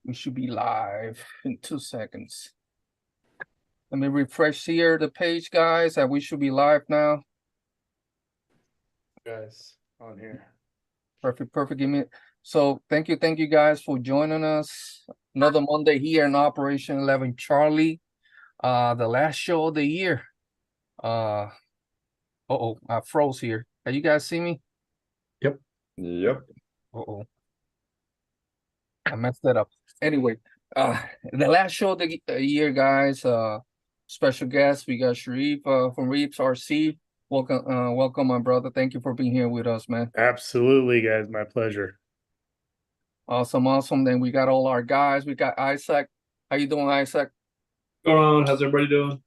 We should be live in 2 seconds. Let me refresh here the page, guys, and we should be live now. Guys, on here. Perfect. Give me. So thank you guys for joining us. Another Monday here in Operation 11 Charlie. The last show of the year. I froze here. Can you guys see me? Yep. I messed that up. Anyway, the last show of the year, guys. Special guest, we got Sharif from Reefs RC. Welcome, my brother. Thank you for being here with us, man. Absolutely, guys. My pleasure. Awesome. Then we got all our guys. We got Isaac. How you doing, Isaac? What's going on? How's everybody doing?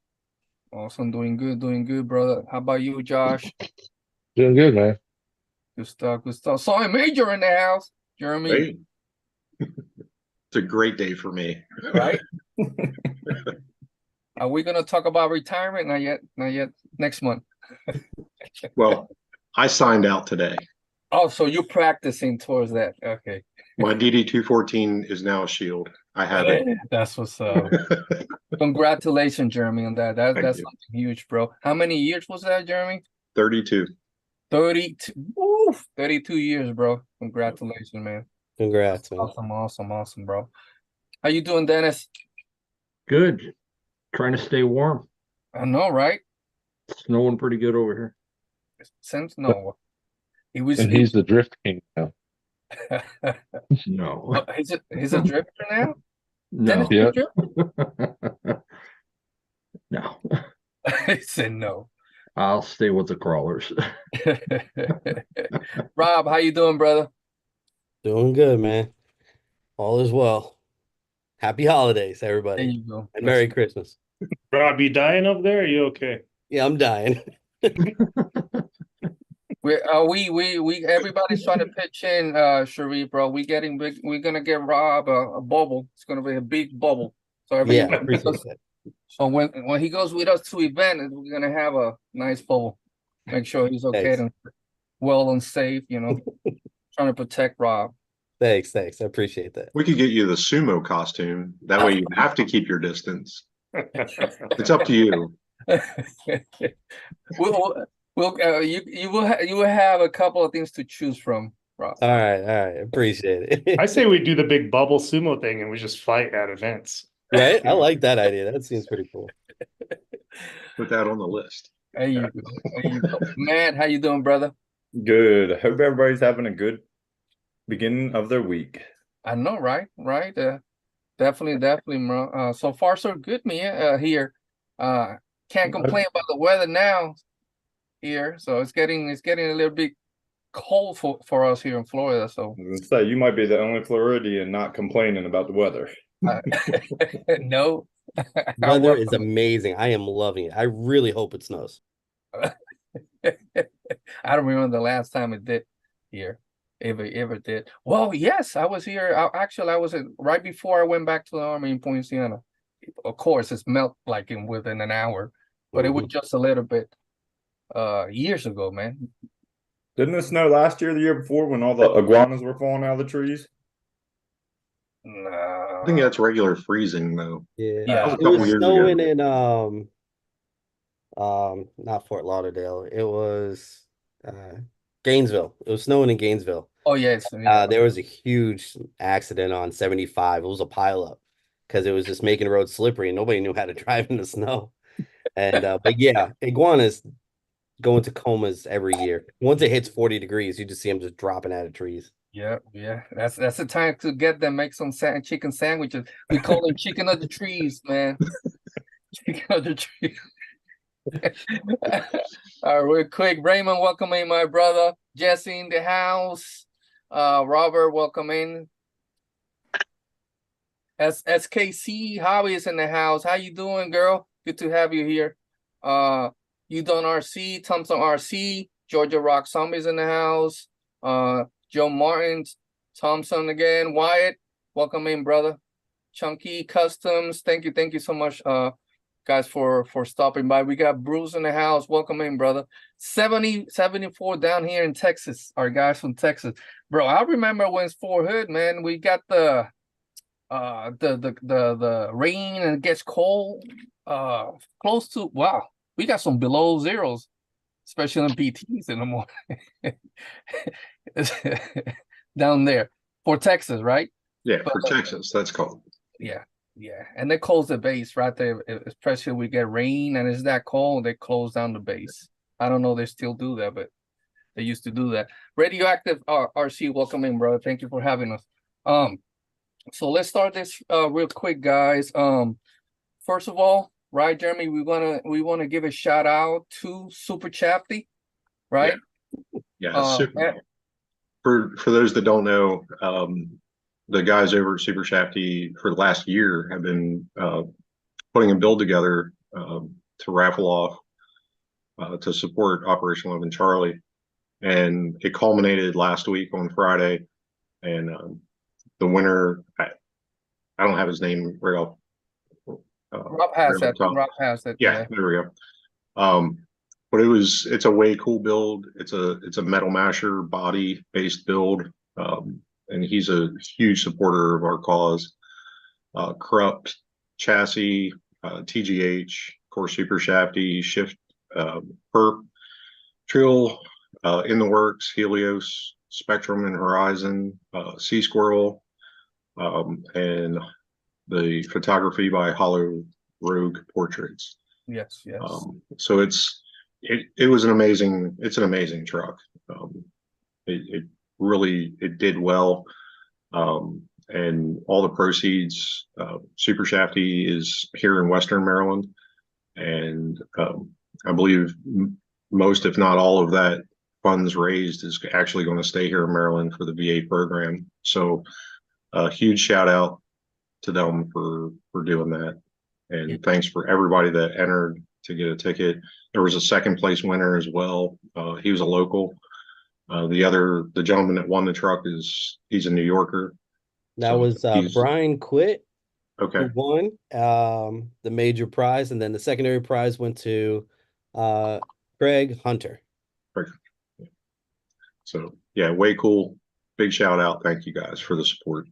Awesome, doing good, brother. How about you, Josh? Doing good, man. Good stuff. Saw a Major in the house, Jeremy. Right? It's a great day for me. Right? Are we gonna talk about retirement? Not yet. Next month. Well, I signed out today. Oh, so you're practicing towards that. Okay. My DD-214 is now a shield. I have it. That's what's up. Congratulations, Jeremy, on that. That's something huge, bro. How many years was that, Jeremy? 32. 32. Woof, 32 years, bro. Congratulations, man. Congrats, man. Awesome, bro. How you doing, Dennis? Good. Trying to stay warm. I know, right? Snowing pretty good over here. Since no, He's the drift king now. No. He's a drifter now. No. Dennis, Yeah. No. He said no. I'll stay with the crawlers. Rob, how you doing, brother? Doing good, man. All is well. Happy holidays, There everybody. you go. And Merry Christmas. Rob, you dying up there? Are you okay? Yeah, I'm dying. We everybody's trying to pitch in, Sharif, bro. We're gonna get Rob a bubble. It's gonna be a big bubble. So Yeah, I appreciate that. So when he goes with us to event, we're gonna have a nice bubble. Make sure he's okay Thanks. and well and safe, trying to protect Rob. Thanks. I appreciate that. We could get you the sumo costume. That way you have to keep your distance. It's up to you. You will have a couple of things to choose from, Rob. All right. Appreciate it. I say we do the big bubble sumo thing and we just fight at events. Right? I like that idea. That seems pretty cool. Put that on the list. There you go. Matt, how you doing, brother? Good. I hope everybody's having a good beginning of their week. I know, right? Definitely, bro. So far so good, man. Here, can't complain about the weather now. Here, so it's getting a little bit cold for us here in Florida. So You might be the only Floridian not complaining about the weather. no, Weather is amazing. I am loving it. I really hope it snows. I don't remember the last time it did here. Ever did. Well, yes, I was here. I was right before I went back to the Army in Point Siena. Of course, it's melt like within an hour, but it was just a little bit years ago, man. Didn't it snow last year, the year before, when all the iguanas were falling out of the trees? I think that's regular freezing, though. Yeah. It was snowing in not Fort Lauderdale. It was Gainesville. It was snowing in Gainesville. Oh yes. There was a huge accident on 75. It was a pileup because it was just making the road slippery and nobody knew how to drive in the snow. And but yeah, iguanas go into comas every year. Once it hits 40 degrees, you just see them just dropping out of trees. Yeah. That's the time to get them, make some chicken sandwiches. We call them chicken of the trees, man. Chicken of the trees. All right, real quick. Raymond, welcome in, my brother. Jesse in the house. Robert, welcome in. SKC Hobby is in the house. How you doing, girl? Good to have you here. Udon RC, Thompson RC, Georgia Rock Zombies in the house. Joe Martin, Thompson again. Wyatt, welcome in, brother. Chunky Customs, thank you so much, guys, for stopping by. We got Bruce in the house. Welcome in, brother. 74 down here in Texas. Our guys from Texas, bro. I remember when it's Fort Hood, man. We got the the rain and it gets cold, close to, wow, we got some below zeros, especially in PTs in the morning. Down there for Texas, right? Yeah, But for Texas, that's cold. yeah, and they close the base right there, especially if we get rain and it's that cold, they close down the base. I don't know, they still do that, but they used to do that. Radioactive RC, welcome in, bro. Thank you for having us. So let's start this real quick, guys. First of all, right, Jeremy, we wanna give a shout out to Super Chapty, right? Yeah, for those that don't know, the guys over at Super Shafty for the last year have been putting a build together to raffle off to support Operation 11 Charlie. And it culminated last week on Friday. And the winner, I don't have his name right off. Rob has that. Rob has it. Yeah, there we go. But it's a way cool build. It's a metal masher body based build. And he's a huge supporter of our cause. Corrupt chassis, TGH, of course, Super Shafty, Shift, Perp, Trill, in the works, Helios, Spectrum and Horizon, Sea Squirrel, and the photography by Hollow Rogue Portraits. Yes. So it was an amazing truck. It really did well. And all the proceeds, Super Shafty is here in Western Maryland. And I believe most, if not all of that funds raised is actually going to stay here in Maryland for the VA program. So a huge shout out to them for doing that. And thanks for everybody that entered to get a ticket. There was a second place winner as well. He was a local. The gentleman that won the truck he's a New Yorker. That So was Brian Quit Okay. who won the major prize, and then the secondary prize went to Craig Hunter. Perfect. So yeah, way cool. Big shout out. Thank you guys for the support.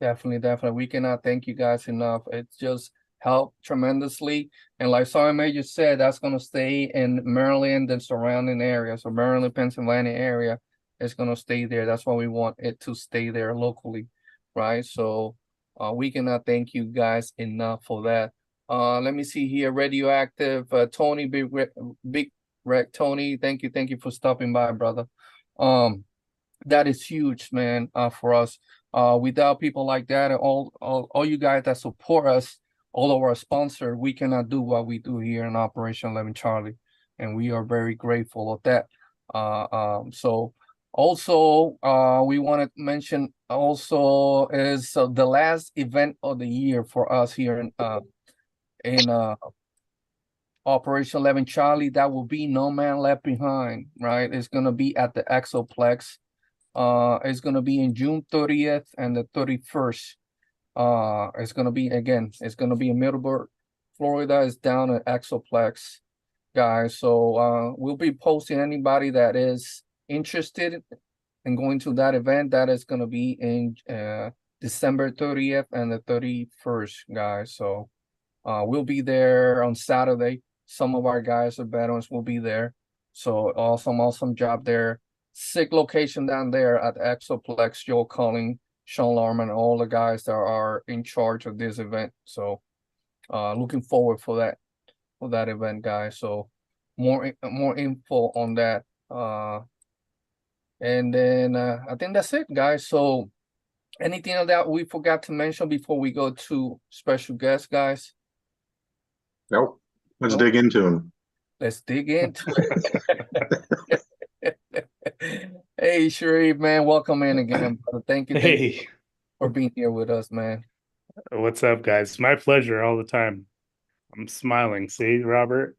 Definitely. We cannot thank you guys enough. It's just helped tremendously. And like Sergeant Major said, that's going to stay in Maryland and surrounding areas. So Maryland, Pennsylvania area is going to stay there. That's why we want it to stay there locally, right? So we cannot thank you guys enough for that. Let me see here. Radioactive, Tony, Big Wreck Tony. Thank you for stopping by, brother. That is huge, man, for us. Without people like that, and all you guys that support us, all of our sponsors, we cannot do what we do here in Operation 11 Charlie, and we are very grateful of that. So also, we want to mention also is the last event of the year for us here in Operation 11 Charlie. That will be No Man Left Behind, right? It's gonna be at the Exoplex. It's gonna be in June 30th and the 31st. It's gonna be in Middleburg, Florida. It's down at Exoplex, guys. So we'll be posting anybody that is interested in going to that event. That is gonna be in December 30th and the 31st, guys. So we'll be there on Saturday. Some of our guys or veterans will be there. So awesome job there. Sick location down there at Exoplex. Joe Culling, Sean Larman, all the guys that are in charge of this event. So looking forward for that event, guys. So more info on that. And then I think that's it, guys. So anything that we forgot to mention before we go to special guests, guys? Nope. Let's dig into them. Let's dig into it. Hey, Sharif, man, welcome in again, brother. Thank you for being here with us, man. What's up, guys? My pleasure all the time. I'm smiling. See, Robert?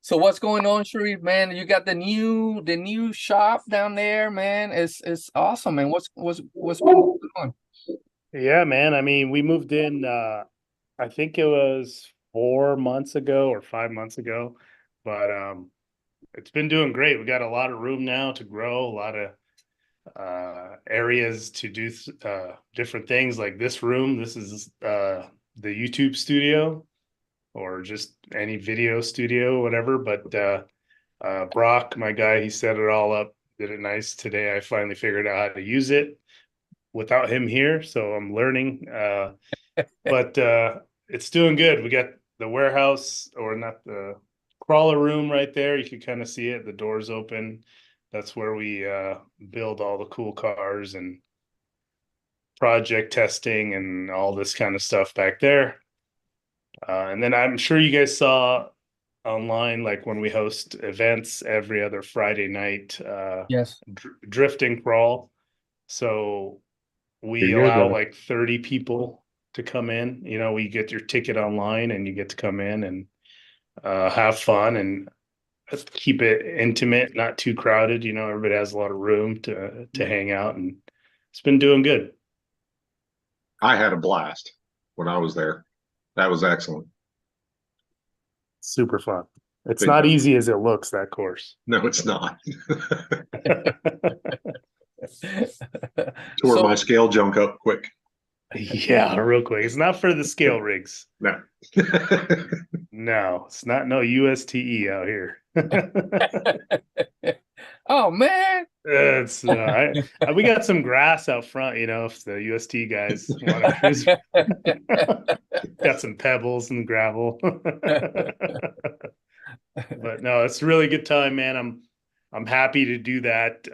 So what's going on, Sharif, man? You got the new shop down there, man. It's awesome, man. What's going on? Yeah, man. I mean, we moved in I think it was 4 months ago or 5 months ago, but it's been doing great. We got a lot of room now to grow, a lot of areas to do different things. Like this room, this is the YouTube studio, or just any video studio, whatever. But Brock, my guy, he set it all up, did it nice today. I finally figured out how to use it without him here, so I'm learning. But it's doing good. We got the warehouse, or not, the crawler room right there. You can kind of see it. The door's open. That's where we build all the cool cars and project testing and all this kind of stuff back there. And then I'm sure you guys saw online, like when we host events every other Friday night, Yes. drift and crawl. So we You're allow the- like 30 people to come in. You know, we get your ticket online and you get to come in and have fun and keep it intimate, not too crowded. You know, everybody has a lot of room to hang out, and it's been doing good. I had a blast when I was there. That was excellent. Super fun. It's Big not time. easy as it looks, that course. No, it's not. Tore So, my scale junk up quick. Yeah, real quick. It's not for the scale rigs. No. No, it's not no USTE out here. oh man, It's we got some grass out front, you know, if the UST guys want to cruise. Got some pebbles and gravel. But no, it's a really good time, man. I'm happy to do that.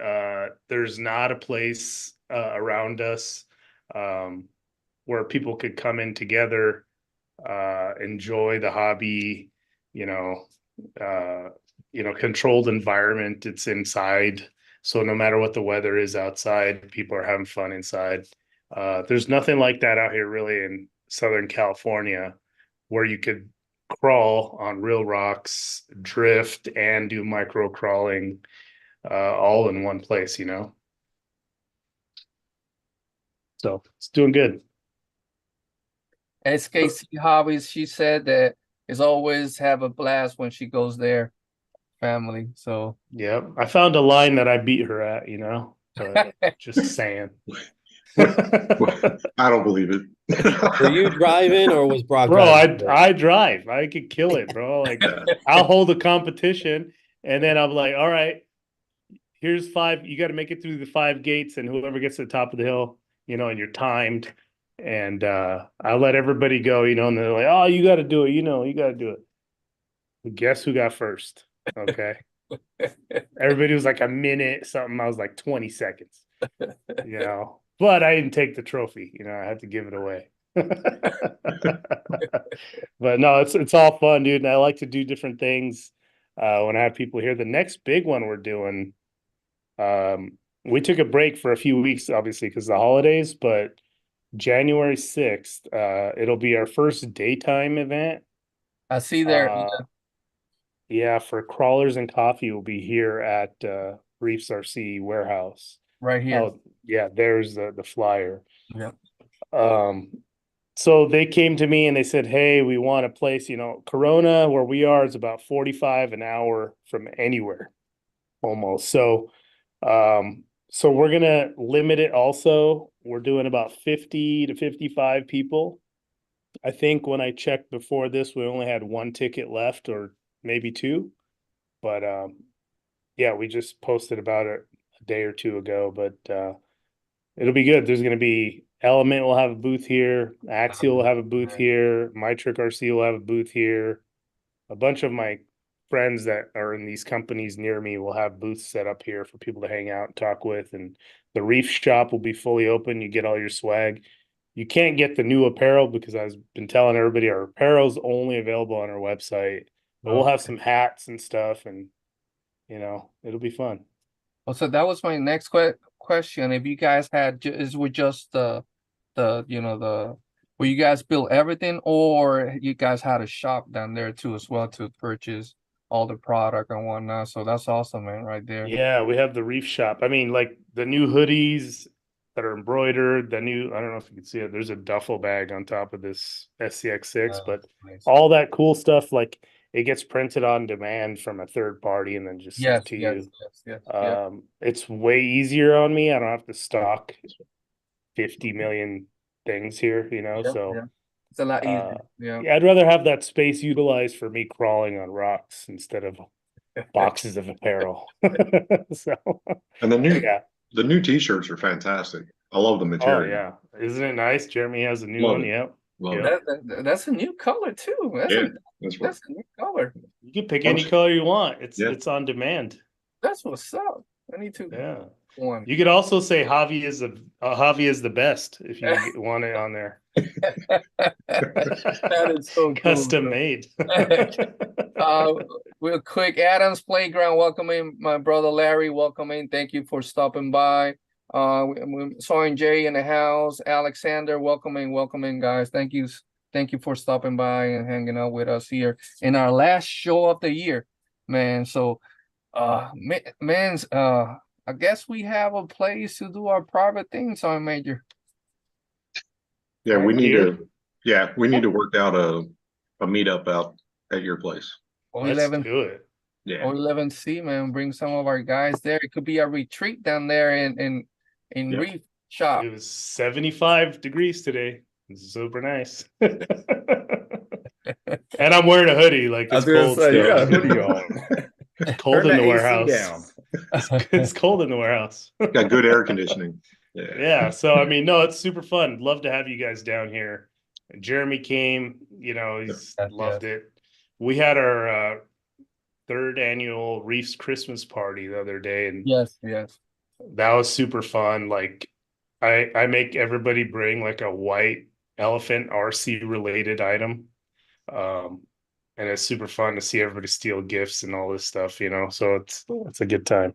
There's not a place around us where people could come in together, enjoy the hobby, you know, controlled environment. It's inside. So no matter what the weather is outside, people are having fun inside. There's nothing like that out here really in Southern California, where you could crawl on real rocks, drift, and do micro crawling all in one place, you know? So it's doing good. SKC Hobbies, she said that is always have a blast when she goes there, family. So Yeah, I found a line that I beat her at, you know, but just saying. I don't believe it. Were you driving or was Brock Bro, driving? I drive. I could kill it, bro. Like I'll hold a competition and then I'm like, all right, here's 5. You got to make it through the 5 gates, and whoever gets to the top of the hill, you know, and you're timed. And I let everybody go, you know, and they're like, oh, you got to do it, you know, you got to do it. But guess who got first? Okay. Everybody was like a minute something. I was like 20 seconds, you know, but I didn't take the trophy, you know, I had to give it away. But no, it's all fun, dude. And I like to do different things when I have people here. The next big one we're doing, we took a break for a few weeks, obviously, because of the holidays, but January 6th, it'll be our first daytime event. I see there. Yeah, for crawlers and coffee, we'll be here at Reefs RC warehouse. Right here. Oh, yeah, there's the flyer. Yeah. So they came to me and they said, hey, we want a place, you know, Corona, where we are, is about 45 an hour from anywhere, almost. So we're gonna limit it also. We're doing about 50 to 55 people. I think when I checked before this, we only had 1 ticket left, or maybe 2. But yeah, we just posted about it a day or 2 ago, but it'll be good. There's gonna be Element will have a booth here, Axial will have a booth here, My Trick RC will have a booth here. A bunch of my friends that are in these companies near me will have booths set up here for people to hang out and talk with. And the Reef shop will be fully open. You get all your swag. You can't get the new apparel because I've been telling everybody our apparel's only available on our website. But we'll have some hats and stuff, and you know, it'll be fun. Oh, so that was my next question. If you guys had is with just the will you guys build everything, or you guys had a shop down there too as well to purchase all the product and whatnot? So that's awesome, man, right there. Yeah, we have the Reef shop. I mean, like the new hoodies that are embroidered, I don't know if you can see it. There's a duffel bag on top of this SCX6, but Nice. all that cool stuff, like it gets printed on demand from a third party and then just Yes, sent to yes, you. yes. It's way easier on me. I don't have to stock 50 million things here, you know, so It's a lot uh, easier. yeah, I'd rather have that space utilized for me crawling on rocks instead of boxes of apparel. So, And yeah. the new t-shirts are fantastic. I love the Oh material. yeah, isn't it nice? Jeremy has a new Love one. it. Yep. Love Yep. it. That's a new color too. Yeah, that's right. That's a new color. You can pick I'm any s- color you want. Yeah. It's on demand. That's what's up. I need to Yeah. one. You could also say Javi is the best if you want it on there. That is so cool. Custom made. Real quick, Adams Playground, welcoming my brother Larry, welcoming. Thank you for stopping by. Soren J in the house, Alexander, welcoming, guys. Thank you for stopping by and hanging out with us here in our last show of the year, man. So, I guess we have a place to do our private things, Soren Major. Yeah, we Right need here? to. Yeah, we need to work out a meetup out at your place. Let's O11, do it. Yeah, O11C, man. Bring some of our guys there. It could be a retreat down there in Yeah. Reef Shop. It was 75 degrees today. It's super nice. And I'm wearing a hoodie, like I was it's gonna cold say, you still. got a hoodie on. It's cold Turn in the AC warehouse. It's cold in the warehouse. got good air conditioning. Yeah. Yeah, so I mean, no, it's super fun. Love to have you guys down here. Jeremy came, you know, he's Yes, loved it. We had our third annual Reefs Christmas party the other day, and Yes. that was super fun. Like I make everybody bring like a white elephant RC related item. And it's super fun to see everybody steal gifts and all this stuff, you know. So it's a good time.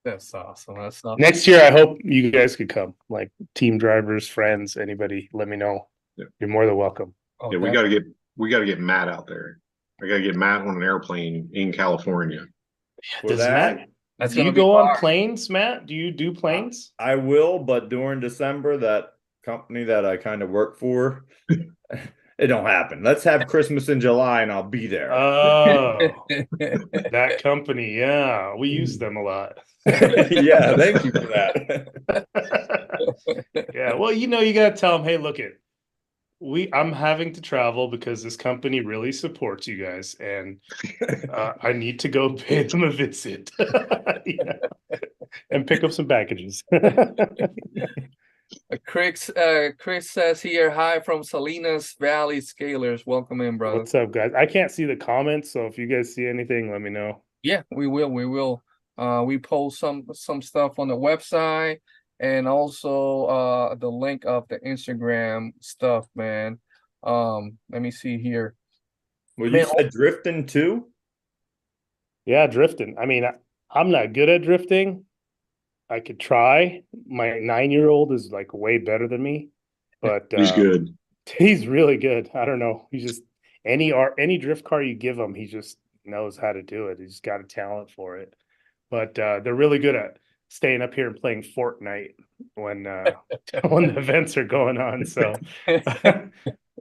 That's awesome. That's awesome. Next year I hope you guys could come. Like team drivers, friends, anybody, let me know. Yeah. You're more than welcome. Oh, Yeah, we got to get Matt out there. I got to get Matt on an airplane in California. For Does that, Matt That's do you gonna be go on far. planes, Matt? Do you do planes? I will, but during December, that company that I kind of work for, it don't happen. Let's have Christmas in July and I'll be there. Oh, that company, yeah. We use them a lot. Yeah, thank you for that. Yeah, well, you know, you gotta tell them, hey, look I'm having to travel because this company really supports you guys, and I need to go pay them a visit. Yeah. And pick up some packages. Chris says here, hi from Salinas Valley Scalers. Welcome in, brother. What's up, guys? I can't see the comments, so if you guys see anything, let me know. Yeah, we will. We post some stuff on the website and also the link of the Instagram stuff, man. Let me see here. Well, you Man, said drifting too? Yeah, drifting. I mean, I'm not good at drifting. I could try. My 9-year-old is like way better than me, but He's good. he's really good. I don't know. He's just any drift car you give him, he just knows how to do it. He's got a talent for it. But they're really good at staying up here and playing Fortnite when when the events are going on. So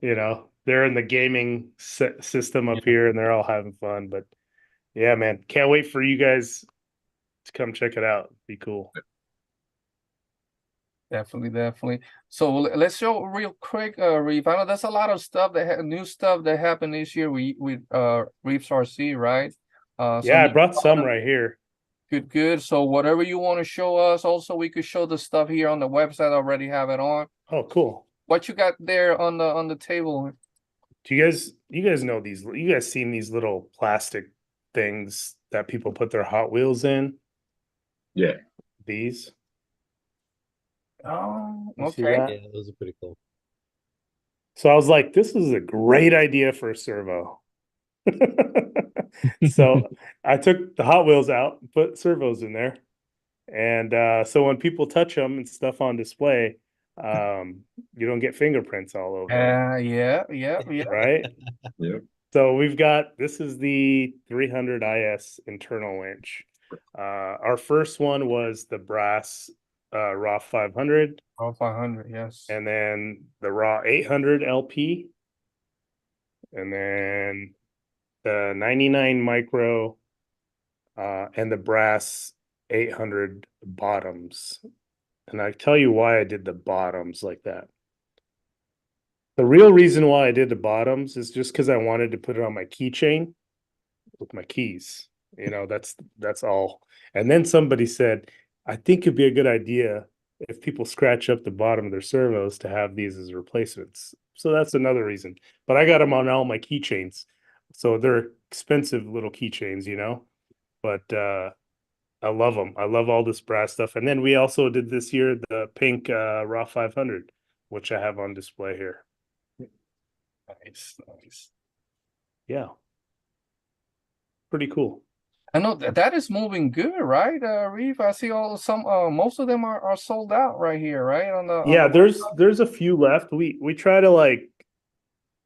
you know, they're in the gaming system up here and they're all having fun. But yeah, man, can't wait for you guys to come check it out. Be cool. Definitely. So let's show real quick, Reef. I know there's a lot of stuff new stuff that happened this year with Reefs RC, right? Yeah, I brought some right here. Good. So whatever you want to show us, also we could show the stuff here on the website. I already have it on. Oh, cool. What you got there on the table? Do you guys know these? You guys seen these little plastic things that people put their Hot Wheels in? Yeah. These. Oh, You see okay. that? Yeah, those are pretty cool. So I was like, this is a great idea for a servo. So I took the Hot Wheels out, put servos in there. And so when people touch them and stuff on display, you don't get fingerprints all over them, Yeah. right? Yep. So this is the 300 IS internal winch. Our first one was the brass raw 500, Oh, 500, yes. and then the raw 800 LP, and then the 99 micro, and the brass 800 bottoms. And I tell you why I did the bottoms like that. The real reason why I did the bottoms is just because I wanted to put it on my keychain with my keys. You know, that's all. And then somebody said, I think it'd be a good idea if people scratch up the bottom of their servos to have these as replacements. So that's another reason. But I got them on all my keychains. So they're expensive little keychains, you know. But I love them. I love all this brass stuff. And then we also did this year the pink Raw 500, which I have on display here. Nice, nice. Yeah. Pretty cool. I know that is moving good, right? Reef, I see some most of them are sold out right here, right? On the Yeah, on the there's a few left. We try to, like,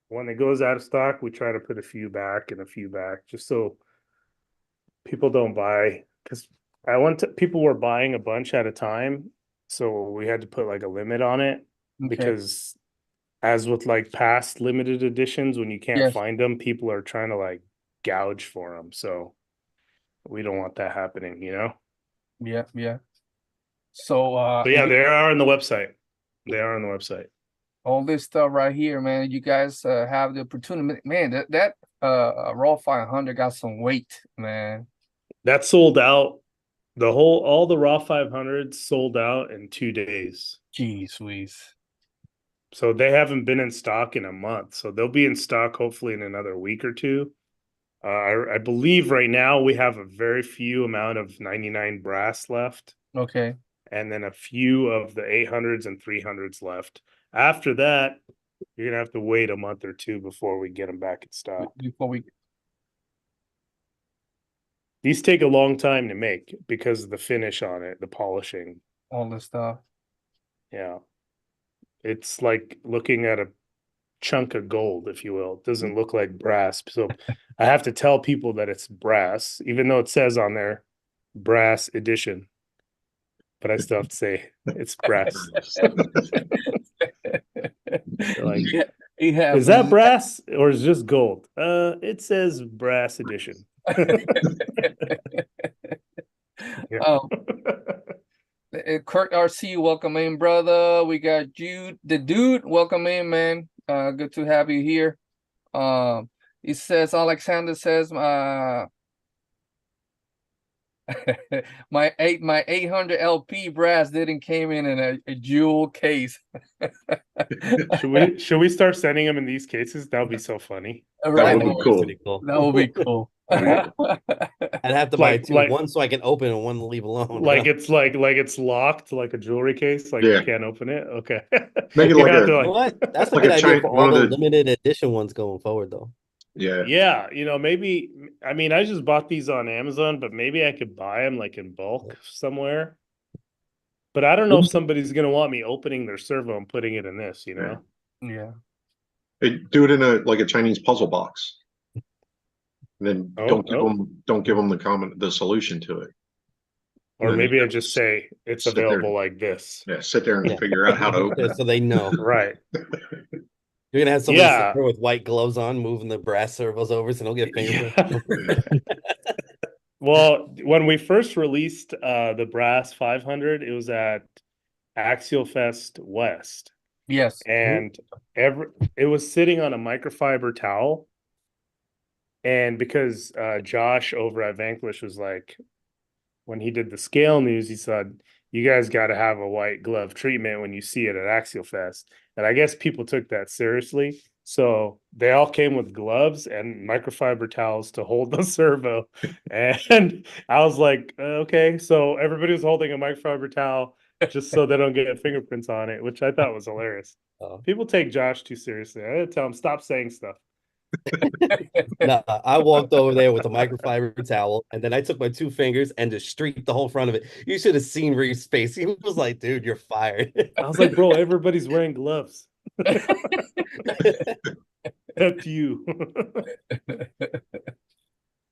when it goes out of stock, we try to put a few back and a few back just so people don't buy, because people were buying a bunch at a time, so we had to put like a limit on it. Okay. Because as with like past limited editions, when you can't Yes. find them, people are trying to like gouge for them. So we don't want that happening, you know? Yeah, yeah. So But yeah, they are on the website. They are on the website. all this stuff right here, man. You guys have the opportunity, man. That Raw 500 got some weight, man. That sold out. All the Raw 500s sold out in 2 days. Jeez Louise. So they haven't been in stock in a month. So they'll be in stock hopefully in another week or two. I believe right now we have a very few amount of 99 brass left, Okay. and then a few of the 800s and 300s left. After that, you're gonna have to wait a month or two before we get them back in stock. Before we These take a long time to make because of the finish on it, the polishing. all this stuff. Yeah. It's like looking at a chunk of gold, if you will. It doesn't look like brass. So I have to tell people that it's brass, even though it says on there brass edition. But I still have to say it's brass. Like, Yeah, is that brass or is it just gold? It says brass edition. Yeah. Kurt RC, welcome in, brother. We got Jude, the dude, welcome in, man. Good to have you here. It says Alexander says my 800 LP brass didn't came in a jewel case. Should we start sending them in these cases? That would be so funny. Right. would be cool. That would be cool. I'd have to buy two, like- one so I can open and one to leave alone. Like it's it's locked like a jewelry case, like Yeah. you can't open it. Okay. Make it You like have a- to, You know what? That's a Like good a idea giant- for one all of the the- limited edition ones going forward, though. Yeah. yeah, maybe, I mean, I just bought these on Amazon, but maybe I could buy them like in bulk somewhere. But I don't know if somebody's gonna want me opening their servo and putting it in this, you know? Yeah. Hey, do it in a Chinese puzzle box. And then don't give them the solution to it. Or then maybe you I just just say it's sit there. available like this. Yeah, sit there and Yeah. figure out how to open it. So they know. Right. You're gonna have somebody Yeah. sit there with white gloves on, moving the brass servos over so they'll get fingerprints. Well, when we first released the brass 500, it was at Axial Fest West. Yes. And it was sitting on a microfiber towel. And because Josh over at Vanquish was like, when he did the scale news, he said, you guys got to have a white glove treatment when you see it at Axial Fest. And I guess people took that seriously. So they all came with gloves and microfiber towels to hold the servo. And I was like, okay. So everybody was holding a microfiber towel just so they don't get fingerprints on it, which I thought was hilarious. People take Josh too seriously. I had to tell him, stop saying stuff. No, I walked over there with a microfiber towel, and then I took my 2 fingers and just streaked the whole front of it. You should have seen Reef's face. He was like, dude, you're fired. I was like, bro, everybody's wearing gloves. Except you.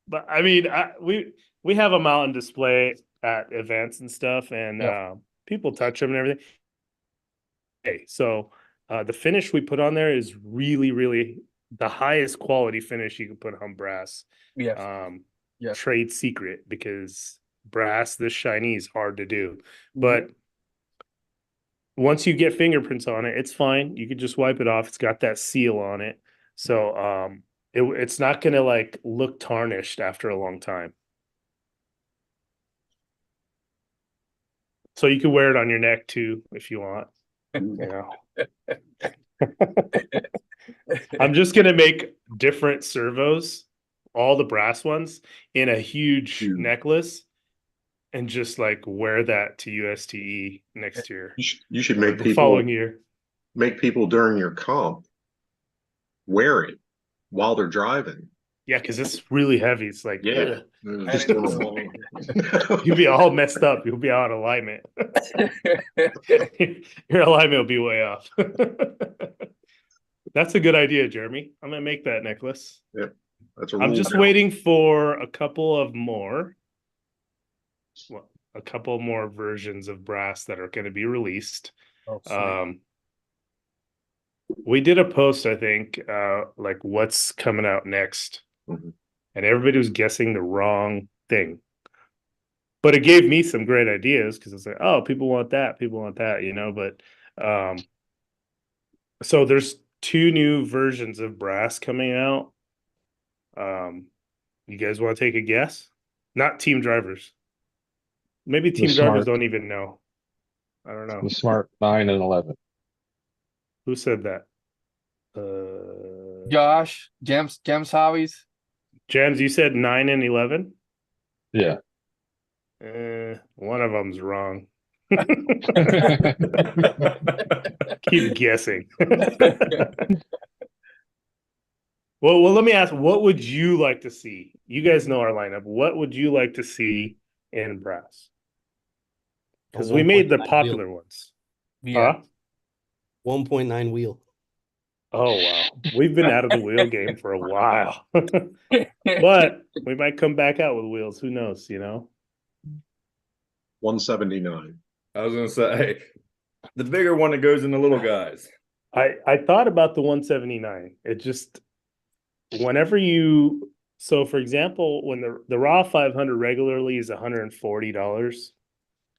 But I mean, we have them out on display at events and stuff, and people touch them and everything. Okay, so the finish we put on there is really, really the highest quality finish you can put on brass. Yes. Yes. Trade secret, because brass this shiny is hard to do. But once you get fingerprints on it, it's fine. You could just wipe it off. It's got that seal on it. So it's not gonna like look tarnished after a long time. So you could wear it on your neck too if you want. You know. I'm just gonna make different servos, all the brass ones, in a huge necklace, and just like wear that to USTE next year. You should or make the people following year. make people during your comp wear it while they're driving. Yeah, because it's really heavy. It's like, Yeah. ugh. Just doing them all. You'll be all messed up. You'll be out of alignment. Your alignment will be way off. That's a good idea, Jeremy. I'm gonna make that necklace. That's a I'm rule just now. waiting for a couple more versions of brass that are going to be released. We did a post, I think, like what's coming out next, and everybody was guessing the wrong thing. But it gave me some great ideas, because it's like, oh, people want that, you know. But so there's 2 new versions of brass coming out. You guys want to take a guess? Not team drivers. Maybe team drivers don't even know. I don't know. The Smart 9 and 11. Who said that? Josh, James Hobbies. Jams, you said 9 and 11? Yeah. One of them's wrong. Keep guessing. Well, let me ask, what would you like to see? You guys know our lineup. What would you like to see in brass? Because we made the popular ones. Yeah. 1.9 wheel. Oh, wow. We've been out of the wheel game for a while. But we might come back out with wheels. Who knows, you know? 179. I was gonna say the bigger one that goes in the little guys. I thought about the 179. It just, whenever you, so for example, when the raw 500 regularly is $140,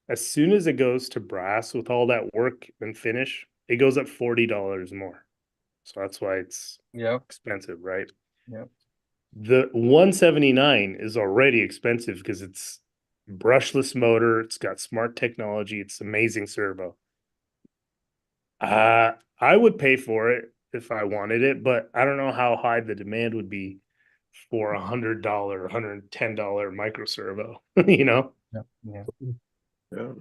as soon as it goes to brass with all that work and finish, it goes up $40 more. So that's why it's expensive, right? Yeah. The 179 is already expensive because it's brushless motor, it's got smart technology, it's amazing servo. I would pay for it if I wanted it, but I don't know how high the demand would be for $100, $110 micro servo, you know? Yeah.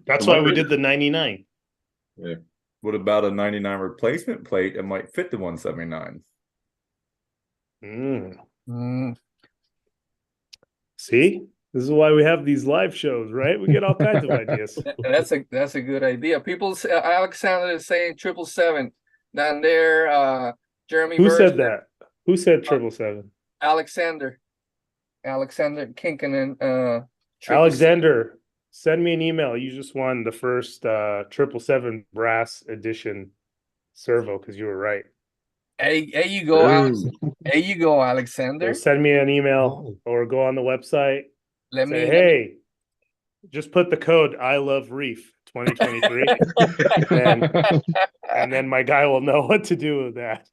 That's why we did the 99. Yeah. What about a 99 replacement plate? It might fit the 179. See, this is why we have these live shows, right? We get all kinds of ideas. That's a good idea. People say, Alexander is saying 777 down there. Jeremy, who said that? Who said 777? Alexander Kinkinen. Alexander, send me an email. You just won the first 777 brass edition servo because you were right. There you go, Alex. There you go, Alexander. So send me an email or go on the website. Say, hey, just put the code I love Reef 2023, and then my guy will know what to do with that.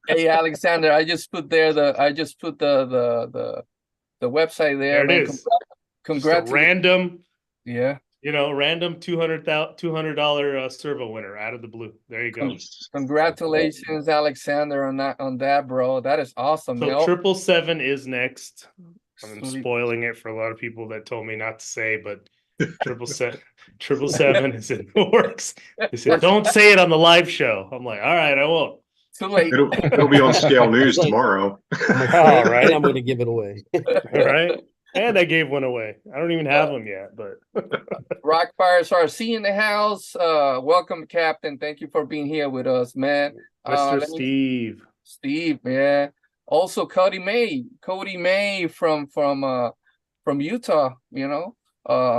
Hey, Alexander, I just put there the website there. There it is. Congrats. Random. Yeah. You know, random $200 servo winner out of the blue. There you go. Congratulations, Alexander, on that, bro. That is awesome. So 777 is next. I'm spoiling it for a lot of people that told me not to say, but 777 is in the works. They said, don't say it on the live show. I'm like, all right, I won't. Too late. It'll be on Scale News tomorrow. All right, I'm going to give it away. All right. And I gave one away. I don't even have them yet, but Reefs RC in the house. Welcome, Captain. Thank you for being here with us, man. Mr. Steve, yeah. Also, Cody May from Utah. You know,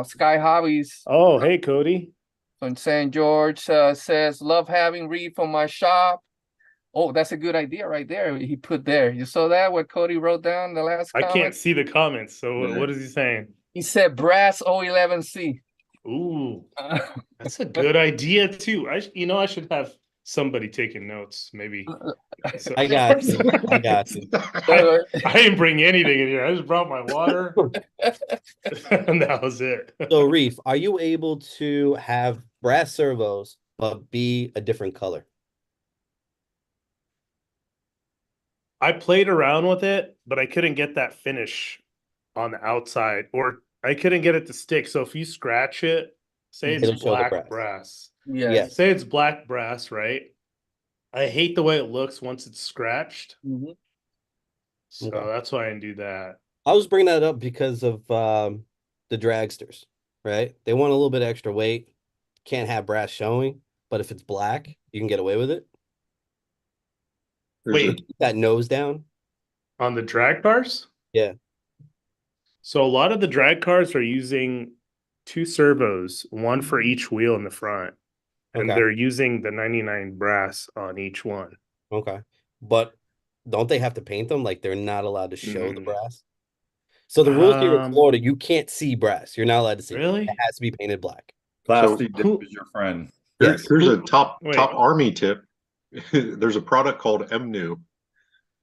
Sky Hobbies. Oh, hey, Cody. From St. George says, love having Reef on my shop. Oh, that's a good idea right there. He put there. You saw that what Cody wrote down the last I comment? can't see the comments. So Yeah. what is he saying? He said brass O11C. Ooh, that's a good idea too. I should have somebody taking notes. Maybe. So, I got you. I got you. I didn't bring anything in here. I just brought my water, and that was it. So, Reef, are you able to have brass servos but be a different color? I played around with it, but I couldn't get that finish on the outside, or I couldn't get it to stick. So if you scratch it, say it's It'll show the black brass. brass. Yes. Yes. Say it's black brass, right? I hate the way it looks once it's scratched. Mhm. So Okay. that's why I didn't do that. I was bringing that up because of the dragsters, right? They want a little bit extra weight. Can't have brass showing, but if it's black, you can get away with it. There's a- Wait, Keep that nose down. on the drag cars? Yeah. So a lot of the drag cars are using 2 servos, one for each wheel in the front. And Okay. they're using the 99 brass on each one. Okay. But don't they have to paint them? Like they're not allowed to show the Mm. brass. So the rules here in Um, Florida, you can't see brass. You're not allowed to see it. Really? It has to be painted black. Plastic dip who- is your friend. Here's a top Wait. army tip. There's a product called MNU.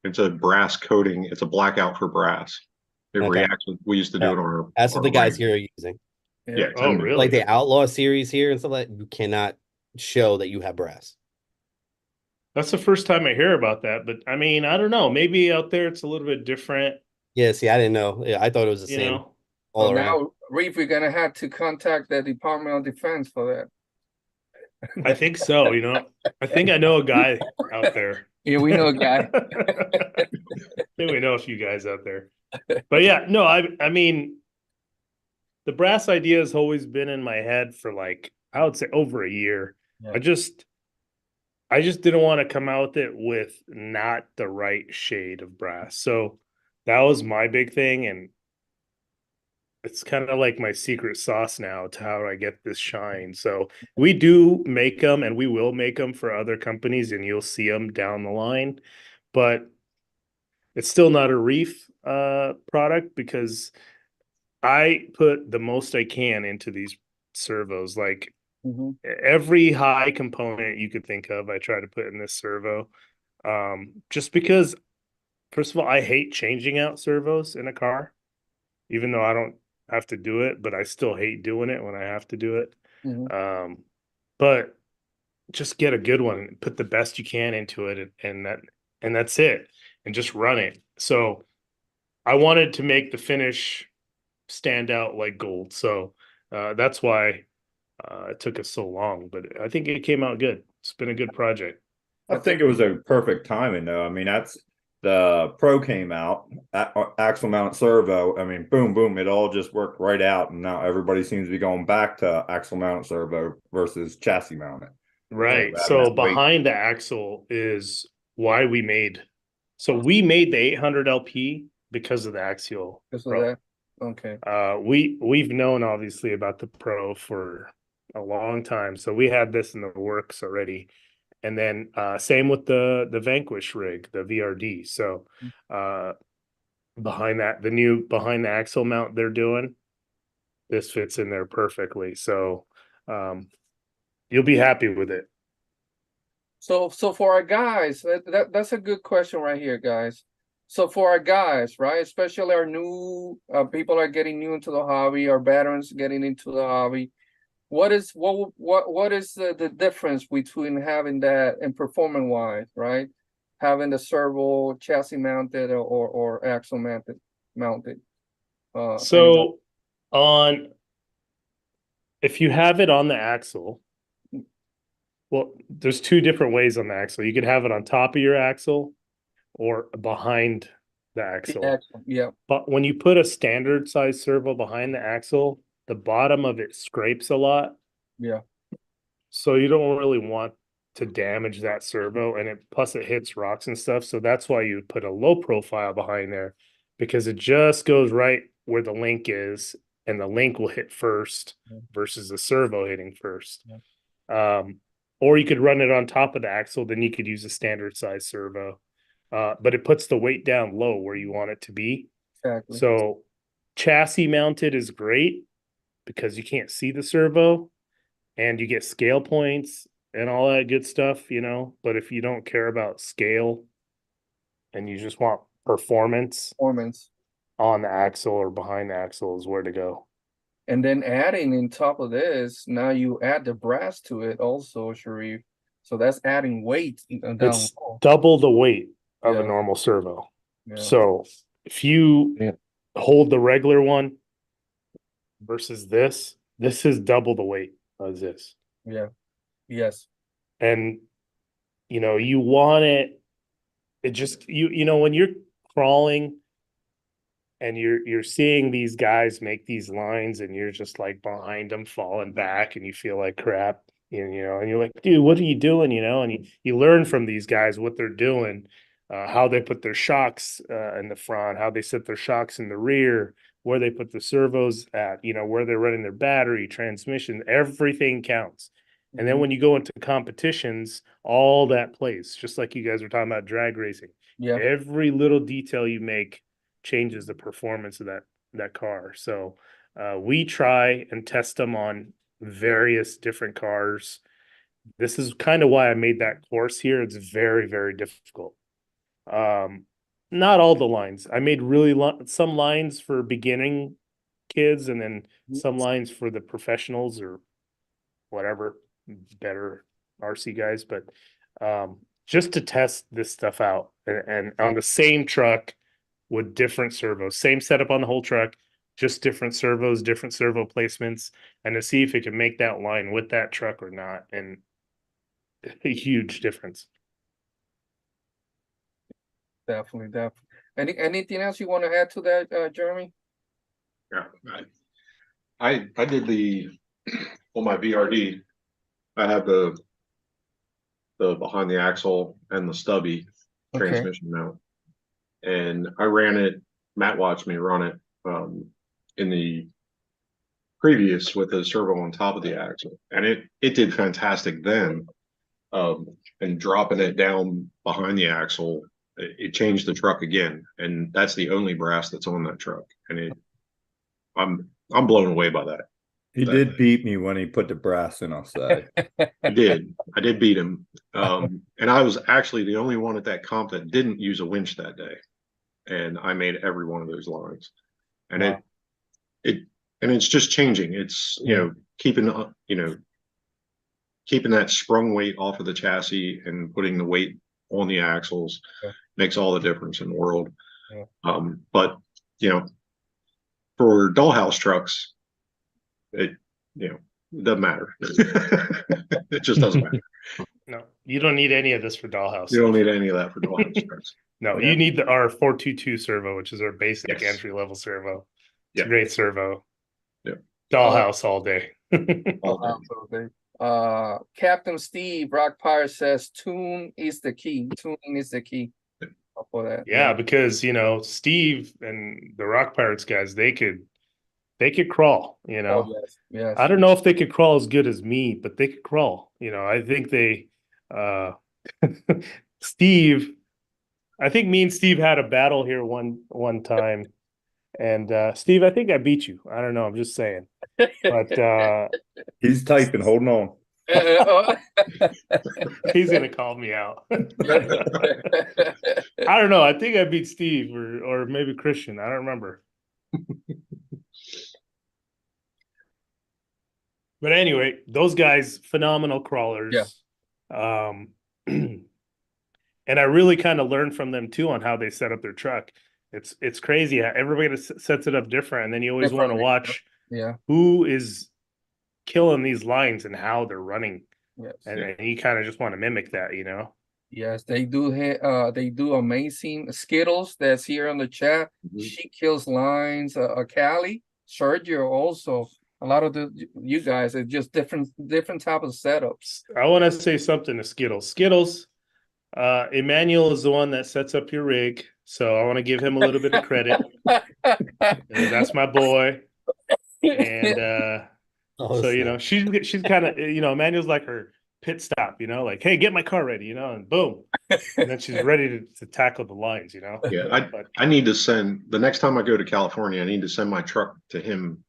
It's a brass coating. It's a blackout for brass. It Okay. reacts. We used to do it on our. That's what our the guys range. here are using. Yeah. it's Oh, MNU. really? Like the Outlaw series here and stuff like that, you cannot show that you have brass. That's the first time I hear about that. But I mean, I don't know. Maybe out there it's a little bit different, Yeah, see, I didn't know. Yeah, I thought it was the you same know. all So around. now, Reef, we're gonna have to contact the Department of Defense for that. I think so, you know. I think I know a guy out there. Yeah, we know a guy. I think we know a few guys out there. But yeah, no, I mean, the brass idea has always been in my head for like, I would say over a year. Yeah. I just didn't want to come out with it with not the right shade of brass. So that was my big thing. And it's kind of like my secret sauce now to how I get this shine. So we do make them and we will make them for other companies and you'll see them down the line. But it's still not a Reef product because I put the most I can into these servos. Like Mhm. every high component you could think of, I try to put in this servo. Just because, first of all, I hate changing out servos in a car, even though I don't have to do it, but I still hate doing it when I have to do it. Mhm. But just get a good one, put the best you can into it, and that's it, and just run it. So I wanted to make the finish stand out like gold. So that's why it took us so long, but I think it came out good. It's been a good project. I think it was a perfect timing, though. I mean, that's the Pro came out, axle mount servo. I mean, boom, boom, it all just worked right out, and now everybody seems to be going back to axle mount servo versus chassis mounted. Right. So So that's great. behind the axle is why we made. So we made the 800 LP because of the axial. Just so Pro. that. Okay. We've known obviously about the Pro for a long time, so we had this in the works already. And then same with the Vanquish rig, the VRD. So behind that, behind the axle mount they're doing, this fits in there perfectly. So you'll be happy with it. So for our guys, that's a good question right here, guys. So for our guys, right, especially our new people are getting new into the hobby, our veterans getting into the hobby. What is the difference between having that and performance wise, right? Having the servo chassis mounted or axle mounted. So if you have it on the axle, well, there's 2 different ways on the axle. You could have it on top of your axle or behind the axle. Yeah. But when you put a standard size servo behind the axle, the bottom of it scrapes a lot. Yeah. So you don't really want to damage that servo, and plus it hits rocks and stuff. So that's why you put a low profile behind there, because it just goes right where the link is, and the link will hit first versus the servo hitting first. or you could run it on top of the axle, then you could use a standard size servo. But it puts the weight down low where you want it to be. Exactly. So chassis mounted is great because you can't see the servo and you get scale points and all that good stuff, you know. But if you don't care about scale and you just want performance Performance. on the axle or behind the axle is where to go. And then adding in top of this, now you add the brass to it also, Sharif. So that's adding weight down It's low. double the weight of a Yeah. normal servo. Yeah. So if you Yeah. hold the regular one versus this is double the weight of this. Yeah. Yes. And you know, you want it just you know, when you're crawling and you're seeing these guys make these lines and you're just like behind them falling back and you feel like crap, you know, and you're like, dude, what are you doing? You know, and you learn from these guys what they're doing, how they put their shocks in the front, how they set their shocks in the rear, where they put the servos at, you know, where they're running their battery, transmission, everything counts. And then when you go into competitions, all that plays, just like you guys were talking about drag racing. Yeah. Every little detail you make changes the performance of that car. So we try and test them on various different cars. This is kind of why I made that course here. It's very, very difficult. Not all the lines. I made some lines for beginning kids and then some lines for the professionals or whatever, better RC guys, but just to test this stuff out and on the same truck with different servos, same setup on the whole truck, just different servos, different servo placements, and to see if it can make that line with that truck or not. And a huge difference. Definitely. Anything else you want to add to that, Jeremy? Yeah, I did on my VRD. I have the behind the axle and the stubby transmission mount, and I ran it. Matt watched me run it in the previous with the servo on top of the axle, and it did fantastic then. And dropping it down behind the axle, it changed the truck again, and that's the only brass that's on that truck, and I'm blown away by that. He did beat me when he put the brass in, I'll say. I did beat him. And I was actually the only one at that comp that didn't use a winch that day. And I made every one of those lines. And Wow. it's just changing. It's, you know, keeping that sprung weight off of the chassis and putting the weight on the axles makes all the difference in the world. But, you know, for dollhouse trucks, it doesn't matter. It just doesn't matter. No, you don't need any of this for dollhouse. You don't need any of that for dollhouse trucks. No, you need our 422 servo, which is our basic Yes. entry level servo. It's Yeah. a great servo. Yeah. Dollhouse all day. Absolutely. Captain Steve Rock Pirate says tune is the key. Tuning is the key for that. Yeah, because you know, Steve and the Rock Pirates guys, they could crawl, you know. Oh, yes. I don't know if they could crawl as good as me, but they could crawl. You know, I think they Steve, I think me and Steve had a battle here one time. And Steve, I think I beat you. I don't know, I'm just saying. But He's typing, holding on. he's gonna call me out. I don't know. I think I beat Steve or maybe Christian. I don't remember. But anyway, those guys, phenomenal crawlers. And I really kind of learned from them too on how they set up their truck. It's crazy how everybody sets it up different, and then you always want to watch who is killing these lines and how they're running. And you kind of just want to mimic that, you know. Yes, they do. They do amazing. Skittles, that's here on the chat. She kills lines. Callie, Sergio, also. A lot of you guys are just different type of setups. I want to say something to Skittles. Skittles, Emmanuel is the one that sets up your rig, so I want to give him a little bit of credit. That's my boy, and so you know she's kind of, you know, Emmanuel's like her pit stop, like, hey, get my car ready, and boom. And then she's ready to tackle the lines, Yeah, But I need to send the next time I go to California, I need to send my truck to him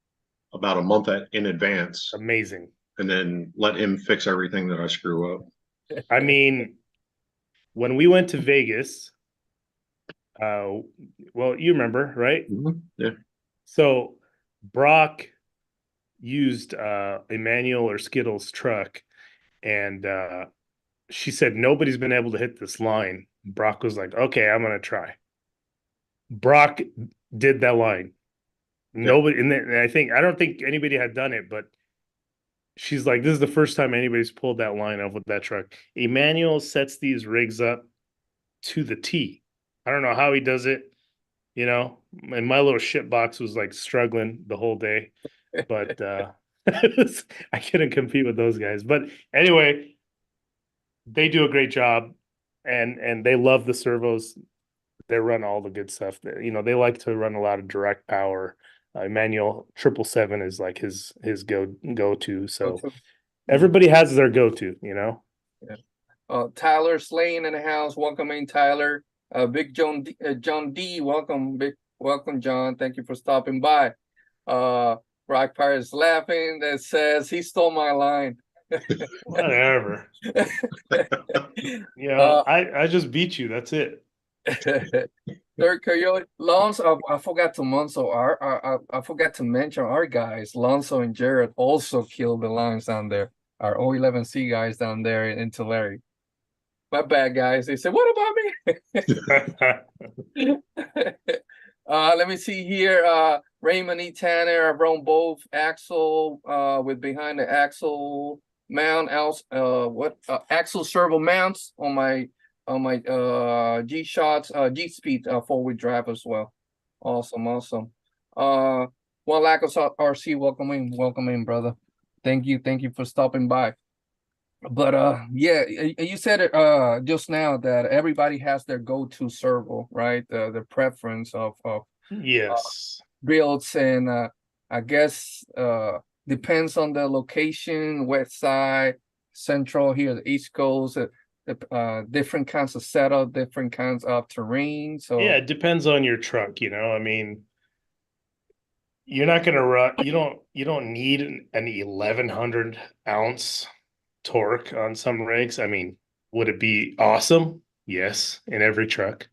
about a month in advance, amazing. and then let him fix everything that I screw up. I mean, when we went to Vegas, well, you remember, right? Yeah. So Brock used Emmanuel or Skittles' truck, and she said nobody's been able to hit this line. Brock was like, okay, I'm gonna try. Brock did that line. Nobody, and I don't think anybody had done it, but she's like, this is the first time anybody's pulled that line off with that truck. Emmanuel sets these rigs up to the T. I don't know how he does it, and my little shit box was like struggling the whole day, but I couldn't compete with those guys. But anyway, they do a great job, and they love the servos. They run all the good stuff. They like to run a lot of direct power. Emmanuel 777 is like his go to. So everybody has their go to. Yeah. Tyler Slane in the house. Welcome in, Tyler. Big John D. Welcome, John. Thank you for stopping by. Rock Pirate is laughing. That says he stole my line. Whatever. I just beat you. That's it. Third Coyote, Lonzo. I forgot to I forgot to mention our guys, Lonzo and Jared, also killed the lines down there. Our O11C guys down there in Tulare. My bad, guys. They said, "What about me?" Let me see here. Raymond E. Tanner, I've run both axle with behind the axle mount, axle servo mounts on my G shots, G speed 4-wheel drive as well. Awesome. One Lack of RC, welcome in, brother. Thank you for stopping by. But yeah, you said it just now that everybody has their go-to servo, right? The preference of yes, builds, and I guess depends on the location, west side, central here, the East Coast, different kinds of setup, different kinds of terrain. So yeah, it depends on your truck. I mean, you're not gonna run. You don't need an 1100 ounce torque on some rigs. I mean, would it be awesome? Yes, in every truck,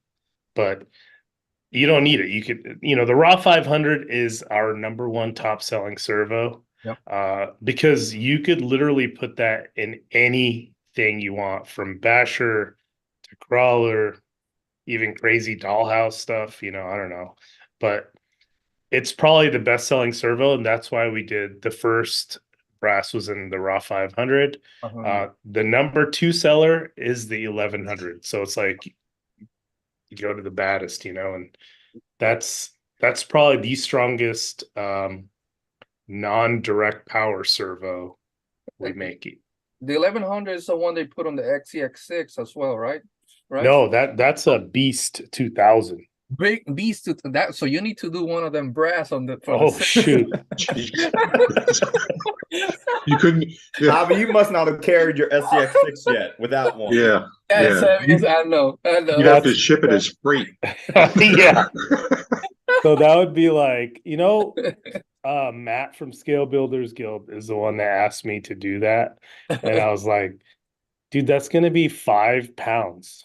but you don't need it. You could, the Raw 500 is our number one top selling servo. Yep. Because you could literally put that in anything you want, from basher to crawler, even crazy dollhouse stuff. I don't know, but it's probably the best selling servo, and that's why we did the first brass was in the Raw 500. The number 2 seller is the 1100. So it's like you go to the baddest, and that's probably the strongest non-direct power servo we make. The 1100 is the one they put on the XCX6 as well, right? No, that's a Beast 2000. Big Beast to that. So you need to do one of them brass on the. Shoot! You couldn't. Javi, you must not have carried your SCX6 yet without one. Yeah. I know. You have to ship it as freight. Yeah. So that would be like, Matt from Scale Builders Guild is the one that asked me to do that, and I was like, dude, that's gonna be 5 pounds.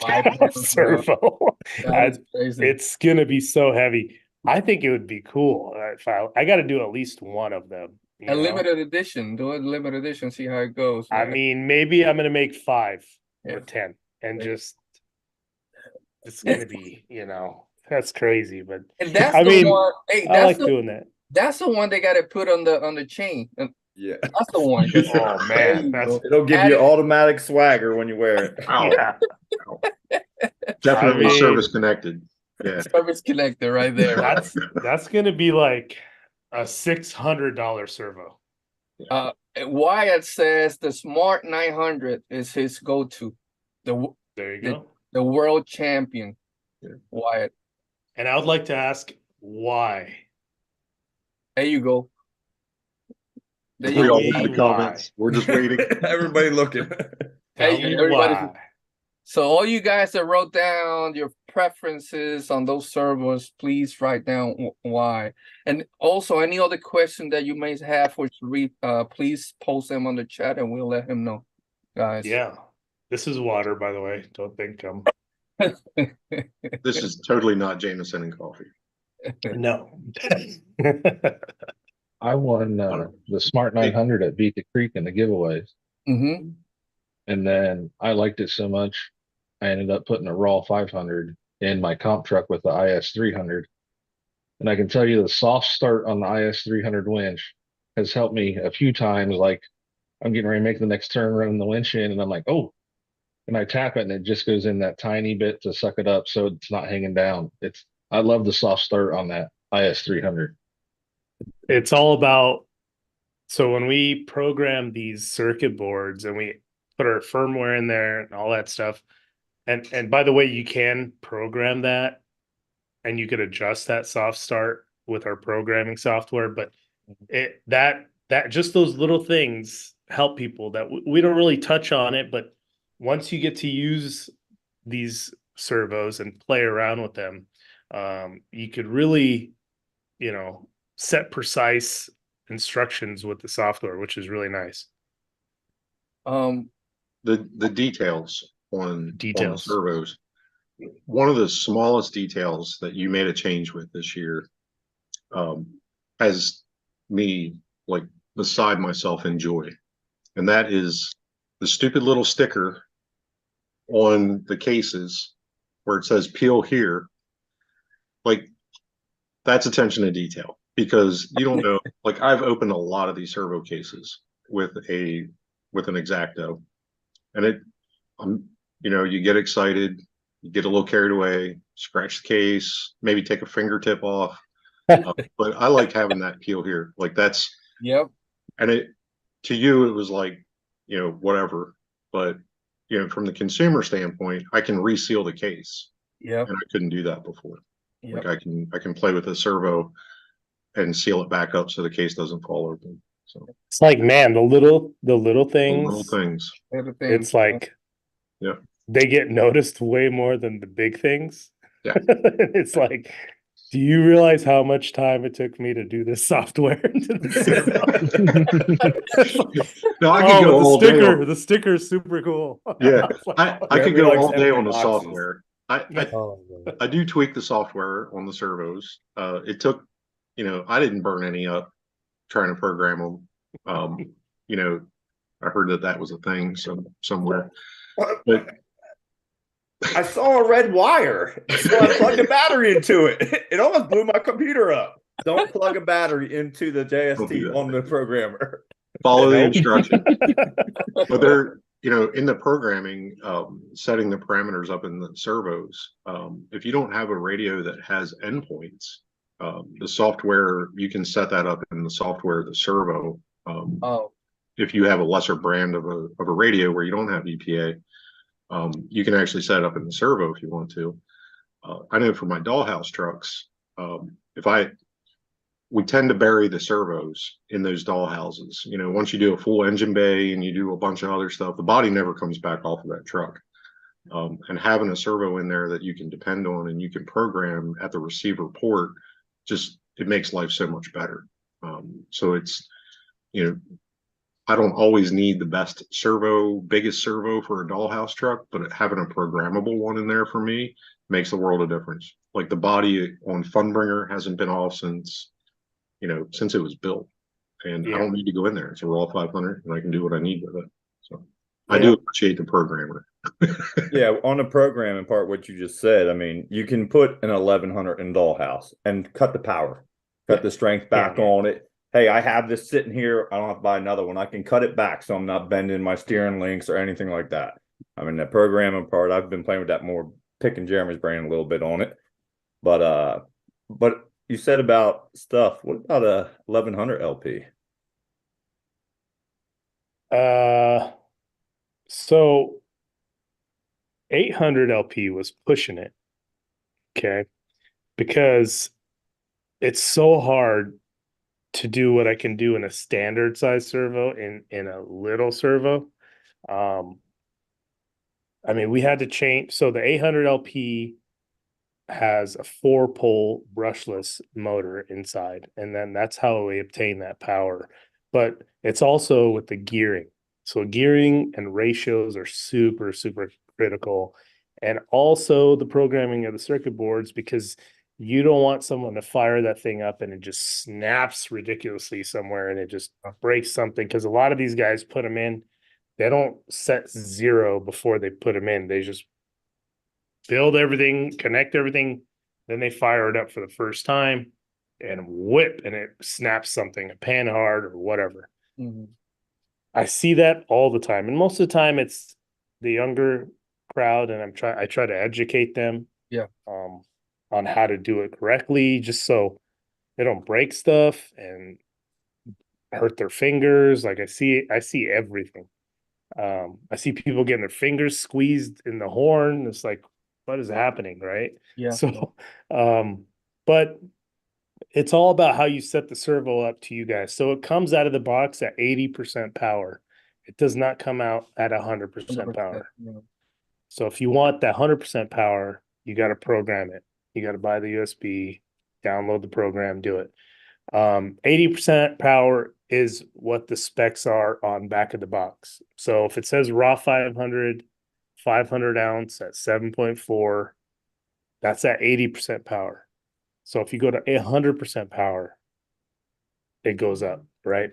5 pounds servo. That's crazy. It's gonna be so heavy. I think it would be cool. If I got to do at least one of them. Limited edition. Do a limited edition. See how it goes. I mean, maybe I'm gonna make 5 or 10, and just it's gonna be, that's crazy. But and that's I like the, doing that. That's the one they got to put on the chain. Yeah, that's the one. Oh man, it'll give you automatic swagger when you wear it. Yeah. Definitely service connected. Yeah, service connected right there. That's gonna be like a $600 servo. Wyatt says the Smart 900 is his go-to. There you go. The world champion. Yeah. Wyatt. And I would like to ask why. There you go. There We you all go. in the comments. We're just waiting. Everybody looking. Tell Hey, me everybody. why. So all you guys that wrote down your preferences on those servers, please write down why. And also any other question that you may have for Sharif, please post them on the chat and we'll let him know, guys. Yeah. This is water, by the way. Don't think This is totally not Jameson and coffee. no. I won the Smart 900 at Beat the Creek in the giveaways. Mm-hmm. And then I liked it so much, I ended up putting a raw 500 in my comp truck with the IS 300. And I can tell you the soft start on the IS 300 winch has helped me a few times. Like I'm getting ready to make the next turn, running the winch in, and I'm like, oh, and I tap it and it just goes in that tiny bit to suck it up so it's not hanging down. I love the soft start on that IS 300. It's all about, so when we program these circuit boards and we put our firmware in there and all that stuff, and by the way, you can program that and you could adjust that soft start with our programming software, but that just those little things help people that we don't really touch on it, but once you get to use these servos and play around with them, you could really, set precise instructions with the software, which is really nice. The details on Details. servos. One of the smallest details that you made a change with this year has me like beside myself in joy, and that is the stupid little sticker on the cases where it says "peel here." Like, that's attention to detail, because you don't know. Like, I've opened a lot of these servo cases with an X-Acto, and you get excited, you get a little carried away, scratch the case, maybe take a fingertip off. But I like having that peel here. Like, that's, Yep. and to you, it was like, whatever. But, from the consumer standpoint, I can reseal the case. Yep. And I couldn't do that before. Yep. Like, I can play with a servo and seal it back up so the case doesn't fall open. So It's like, man, the little the things, little things. Everything. it's like, Yeah. they get noticed way more than the big things. Yeah. It's like, do you realize how much time it took me to do this software into the servo? No, I could go all day. The sticker is super cool. Yeah, I could go all day on the boxes. software. I do tweak the software on the servos. It took, I didn't burn any up trying to program them. I heard that was a thing somewhere. But I saw a red wire, so I plugged a battery into it. It almost blew my computer up. Don't plug a battery into the JST on the programmer. Follow the instruction. But they're, in the programming, setting the parameters up in the servos, if you don't have a radio that has endpoints, the software, you can set that up in the software of the servo. If you have a lesser brand of a radio where you don't have EPA, you can actually set it up in the servo if you want to. I know for my dollhouse trucks, we tend to bury the servos in those dollhouses. Once you do a full engine bay and you do a bunch of other stuff, the body never comes back off of that truck. And having a servo in there that you can depend on and you can program at the receiver port, it makes life so much better. So it's, I don't always need the biggest servo for a dollhouse truck, but having a programmable one in there for me makes the world of difference. Like, the body on Funbringer hasn't been off since it was built, and I don't need to go in there. It's a raw 500 and I can do what I need with it. So I do appreciate the programmer. Yeah, on the programming part, what you just said, I mean, you can put an 1100 in dollhouse and cut the power, cut the strength back on it. Hey, I have this sitting here. I don't have to buy another one. I can cut it back so I'm not bending my steering links or anything like that. I mean, the programming part, I've been playing with that more, picking Jeremy's brain a little bit on it. But you said about stuff. What about a 1100 LP? So 800 LP was pushing it. Okay. Because it's so hard to do what I can do in a standard size servo in a little servo. I mean, we had to change. So the 800 LP has a 4-pole brushless motor inside, and then that's how we obtain that power. But it's also with the gearing. So gearing and ratios are super, super critical. And also the programming of the circuit boards, because you don't want someone to fire that thing up and it just snaps ridiculously somewhere and it just breaks something. Because a lot of these guys put them in, they don't set 0 before they put them in. They just build everything, connect everything, then they fire it up for the first time and whip, and it snaps something, a panhard or whatever. Mhm. I see that all the time, and most of the time it's the younger crowd, and I try to educate them, Yeah. on how to do it correctly, just so they don't break stuff and hurt their fingers. Like I see everything. I see people getting their fingers squeezed in the horn. It's like, what is happening, right? Yeah. So, but it's all about how you set the servo up to you guys. So it comes out of the box at 80% power. It does not come out at 100% power. Yeah. So if you want that 100% power, you got to program it. You got to buy the USB, download the program, do it. 80% power is what the specs are on back of the box. So if it says raw 500 ounce at 7.4, that's at 80% power. So if you go to 100% power, it goes up, right?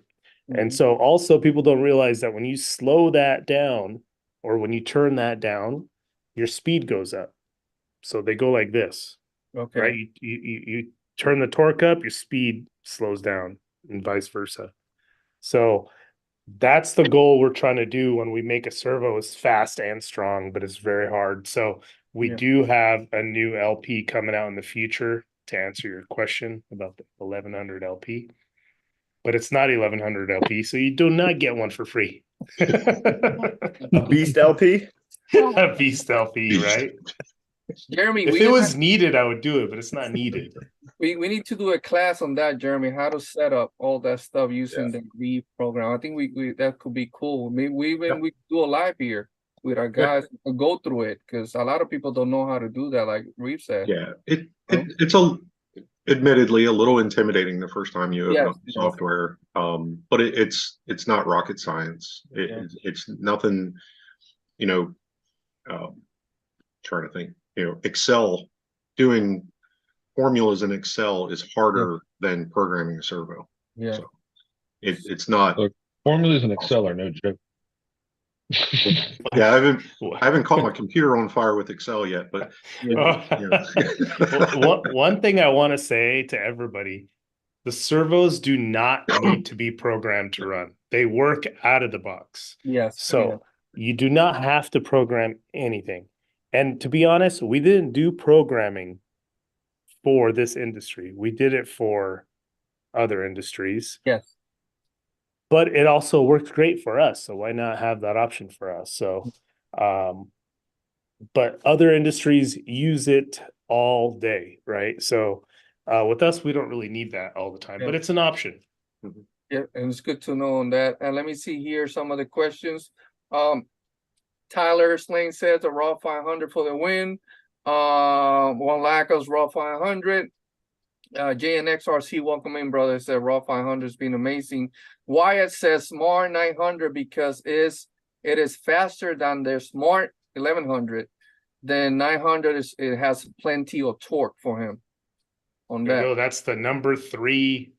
And Mhm. so also people don't realize that when you slow that down or when you turn that down, your speed goes up. So they go like this, Okay. right? You turn the torque up, your speed slows down, and vice versa. So that's the goal we're trying to do when we make a servo, is fast and strong, but it's very hard. So we Yeah. do have a new LP coming out in the future to answer your question about the 1100 LP, but it's not 1100 LP, so you do not get one for free. A Beast LP? A Beast LP, Beast. right? Jeremy, If we it was needed, I would do it, but it's not needed. we need to do a class on that, Jeremy, how to set up all that stuff using the Reef program. I think we that could be cool. Maybe we could do a live here with our guys and go through it, because a lot of people don't know how to do that, like Reef said. Yeah, it's admittedly a little intimidating the first time you open up the Yes. software, but it's not rocket science. It's nothing, you know. Trying to think, Excel, doing formulas in Excel is harder than programming a servo. Yeah. So it's not. Look, formulas in Excel are no joke. Yeah, I haven't caught my computer on fire with Excel yet, but One thing I want to say to everybody, the servos do not need to be programmed to run. They work out of the box. Yes. So you do not have to program anything. And to be honest, we didn't do programming for this industry. We did it for other industries. Yes. But it also worked great for us. So why not have that option for us? So, but other industries use it all day, right? So with us, we don't really need that all the time, but it's an option. Yeah, and it's good to know on that. And let me see here some of the questions. Tyler Slane says a raw 500 for the win. One Lacos raw 500. JNX RC, welcome in, brother. Said raw 500 has been amazing. Wyatt says Smart 900 because it is faster than their Smart 1100. Then 900 it has plenty of torque for him. On that, Go. That's the number 3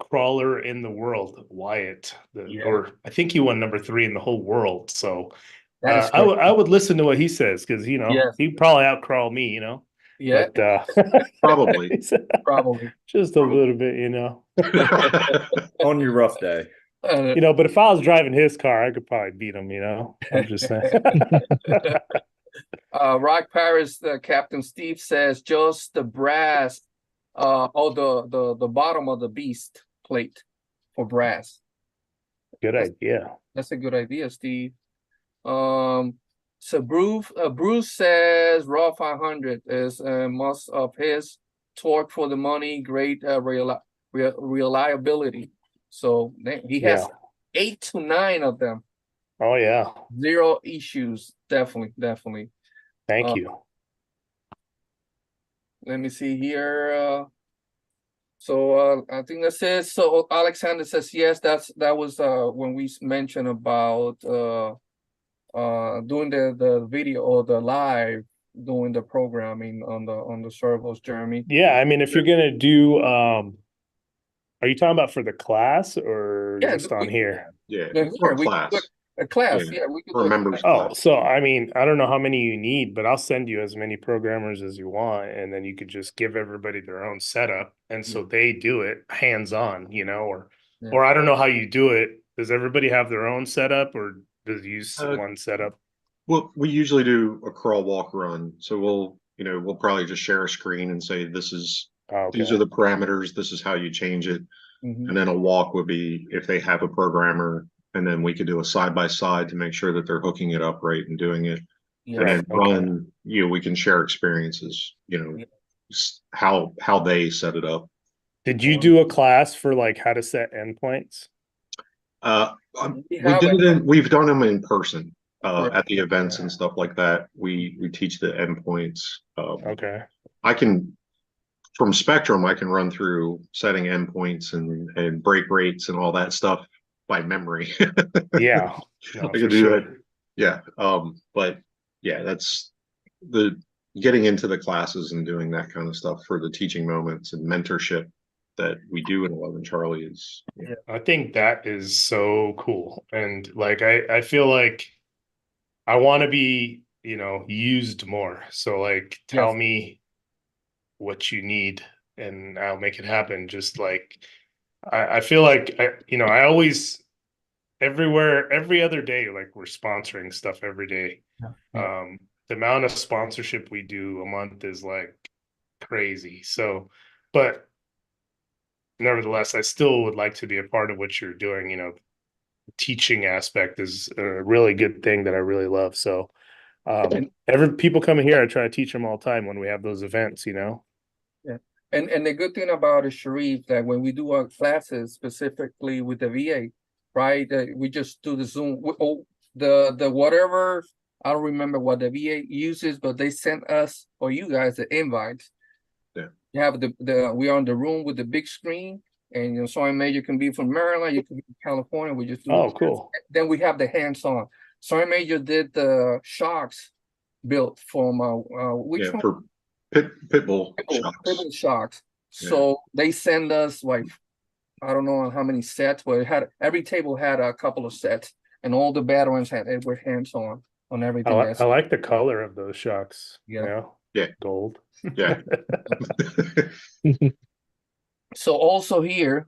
crawler in the world, Wyatt. Or I think he won number 3 in the whole world. So I would listen to what he says, because he'd probably outcrawl me, Yeah, but probably just a little bit, On your rough day. But if I was driving his car, I could probably beat him, I'm just saying. Rock Paris, Captain Steve says just the brass, the bottom of the beast plate for brass. Good idea. That's a good idea, Steve. So Bruce says raw 500 is most of his torque for the money. Great reliability. So he has Yeah. 8 to 9 of them. Oh yeah. Zero issues. Definitely. Thank you. Let me see here. So I think that's it. So Alexander says yes. That was when we mentioned about doing the video or the live doing the programming on the servos, Jeremy. Yeah, I mean, if you're gonna do, are you talking about for the class or Yeah, just on here? Yeah, Here, for we could class. do a class. Yeah, Yeah, we could for do a members. class. Oh, so I mean, I don't know how many you need, but I'll send you as many programmers as you want, and then you could just give everybody their own setup, and so they do it hands-on, or Yeah. or I don't know how you do it. Does everybody have their own setup, or does you use Uh, one setup? Well, we usually do a crawl, walk, run. So we'll probably just share a screen and say, these are Okay. the parameters. This is how you change it. Mhm. And then a walk would be if they have a programmer, and then we could do a side by side to make sure that they're hooking it up right and doing it. Yeah. And then Okay. run, we can share experiences, how they set it up. Did you do a class for like how to set endpoints? We've done them in person Correct. at the events and stuff like that. We teach the endpoints. Okay. From Spectrum, I can run through setting endpoints and break rates and all that stuff by memory. Yeah. No, I for can do sure. that. Yeah. But yeah, that's the getting into the classes and doing that kind of stuff for the teaching moments and mentorship that we do in 11 Charlie is. Yeah. I think that is so cool. And like I feel like I want to be, used more. So like tell Yes. me what you need and I'll make it happen. Just like I feel like I always everywhere every other day, like we're sponsoring stuff every day. Yeah. The amount of sponsorship we do a month is like crazy. So, but nevertheless, I still would like to be a part of what you're doing. Teaching aspect is a really good thing that I really love. So, people coming here, I try to teach them all the time when we have those events. Yeah. And the good thing about it, Sharif, that when we do our classes specifically with the VA, right, we just do the Zoom. The whatever, I don't remember what the VA uses, but they sent us or you guys the invites. Yeah. You have we are in the room with the big screen, and Sergeant Major can be from Maryland, you can be from California. We just do. Oh, cool. Then we have the hands-on. Sergeant Major did the shocks built from which one? For Pitbull shocks. Pitbull shocks. So they send us like I don't know how many sets, but every table had a couple of sets, and all the veterans had it with hands-on everything. I like the color of those shocks. Yeah. Gold. Yeah. So also here,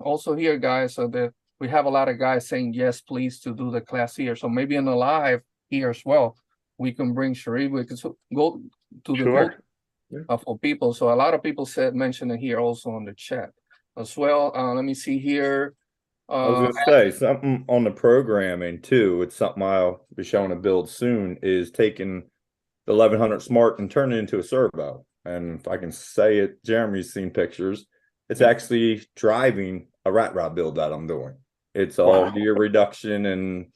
guys, so that we have a lot of guys saying yes, please, to do the class here. So maybe in the live here as well, we can bring Sharif. We can go to the Sure. for people. So a lot of people mentioned it here also on the chat as well. Let me see here. I was gonna say something on the programming too. It's something I'll be showing a build soon. Is taking the 1100 Smart and turning it into a servo. And if I can say it, Jeremy's seen pictures. It's actually driving a rat rod build that I'm doing. It's all gear reduction, and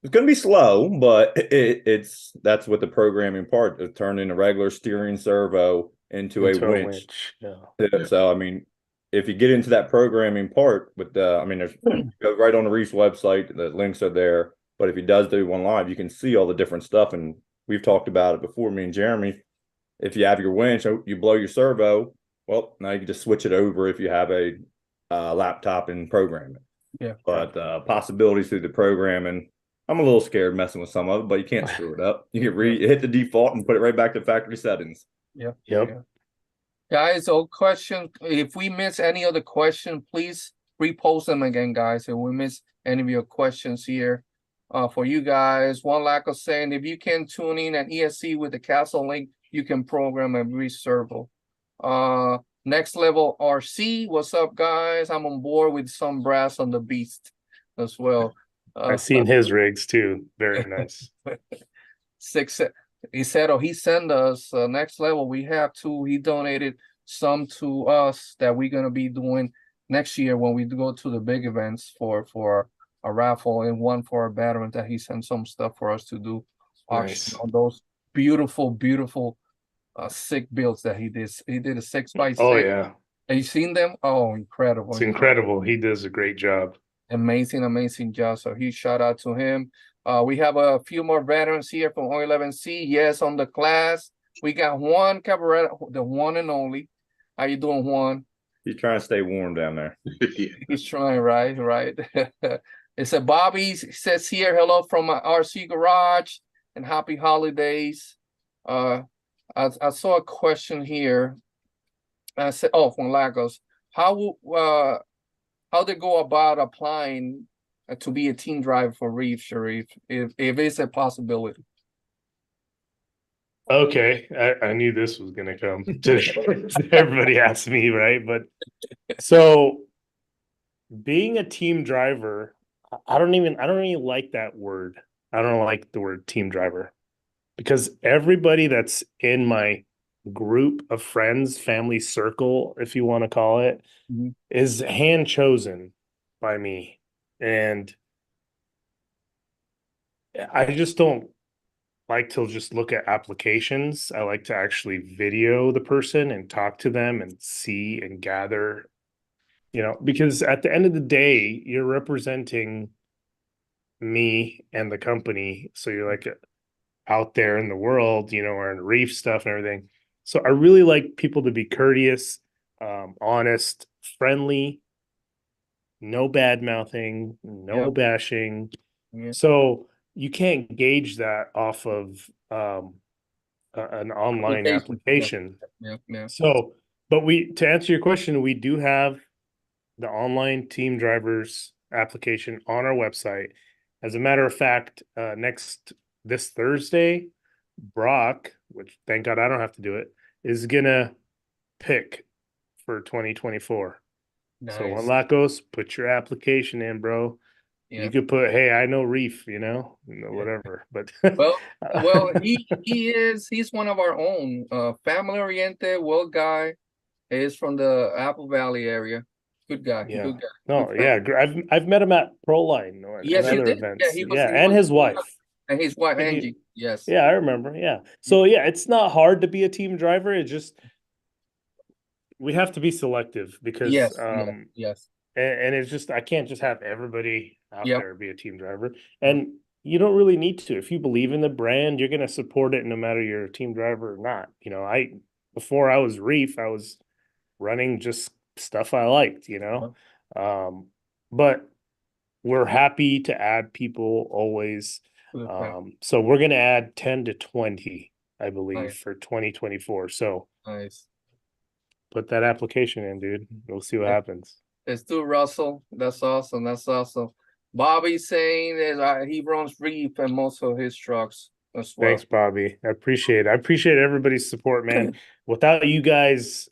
it's going to be slow, but that's what the programming part is, turning a regular steering servo into a winch. Yeah. So I mean, if you get into that programming part with there's go right on the Reefs website, the links are there. But if he does do one live, you can see all the different stuff, and we've talked about it before, me and Jeremy. If you have your winch, you blow your servo. Well, now you can just switch it over if you have a laptop and program it. Yeah. But possibilities through the programming, I'm a little scared messing with some of it, but you can't screw it up. You can hit the default and put it right back to factory settings. Yeah. Yep. Yeah. Guys, all questions. If we miss any other question, please repost them again, guys. If we miss any of your questions here, for you guys, one lack of saying, if you can tune in an ESC with the Castle link, you can program a Reef servo. Next Level RC, what's up, guys? I'm on board with some brass on the beast as well. I've seen his rigs too. Very nice. He said, he sent us Next Level. We have two. He donated some to us that we're gonna be doing next year when we go to the big events for a raffle and one for our veterans, that he sent some stuff for us to do auction Nice. on those beautiful sick builds that he did. He did a 6x6. Oh yeah, Have you seen them? Oh, incredible. it's incredible. He does a great job. Amazing job. So huge shout out to him. We have a few more veterans here from O11C. Yes, on the class. We got Juan Cabrera, the one and only. How you doing, Juan? He's trying to stay warm down there. Yeah. He's trying, right. It's a Bobby says here, hello from my RC garage and happy holidays. I saw a question here. I said, oh, from Lagos. How they go about applying to be a team driver for Reef, Sharif, if it's a possibility? Okay, I knew this was gonna come. Everybody asked me, right? But so being a team driver, I don't even like that word. I don't like the word team driver because everybody that's in my group of friends, family circle, if you want to call it, Mhm. is hand chosen by me. And I just don't like to just look at applications. I like to actually video the person and talk to them and see and gather, because at the end of the day, you're representing me and the company. So you're like out there in the world, or in reef stuff and everything. So I really like people to be courteous, honest, friendly, no bad mouthing, no Yep. bashing. Yeah. So you can't gauge that off of an online application. Yeah. So, but to answer your question, we do have the online team drivers application on our website. As a matter of fact, this Thursday, Brock, which thank God I don't have to do it, is gonna pick for 2024. So Nice. on Lacos, put your application in, bro. Yeah. You could put, hey, I know Reef, whatever. But Well, he's one of our own, family oriented, well guy. He's from the Apple Valley area. Good guy. yeah. Good guy. No, Good yeah, I've met him at Proline and Yes, you other did. events. Yeah, he was. And his wife. And his wife, He- Angie. Yes. Yeah, I remember. Yeah. So yeah, it's not hard to be a team driver. It just we have to be selective because Yes. and it's just I can't just have everybody out Yep. there be a team driver. And you don't really need to. If you believe in the brand, you're gonna support it no matter you're a team driver or not. Before I was Reef, I was running just stuff I liked, but we're happy to add people always. So we're gonna add 10 to 20, I believe, Nice. for 2024. So Nice. put that application in, dude. We'll see what happens. Let's do Russell. That's awesome. Bobby's saying that he runs Reef and most of his trucks as well. Thanks, Bobby. I appreciate everybody's support, man. Without you guys,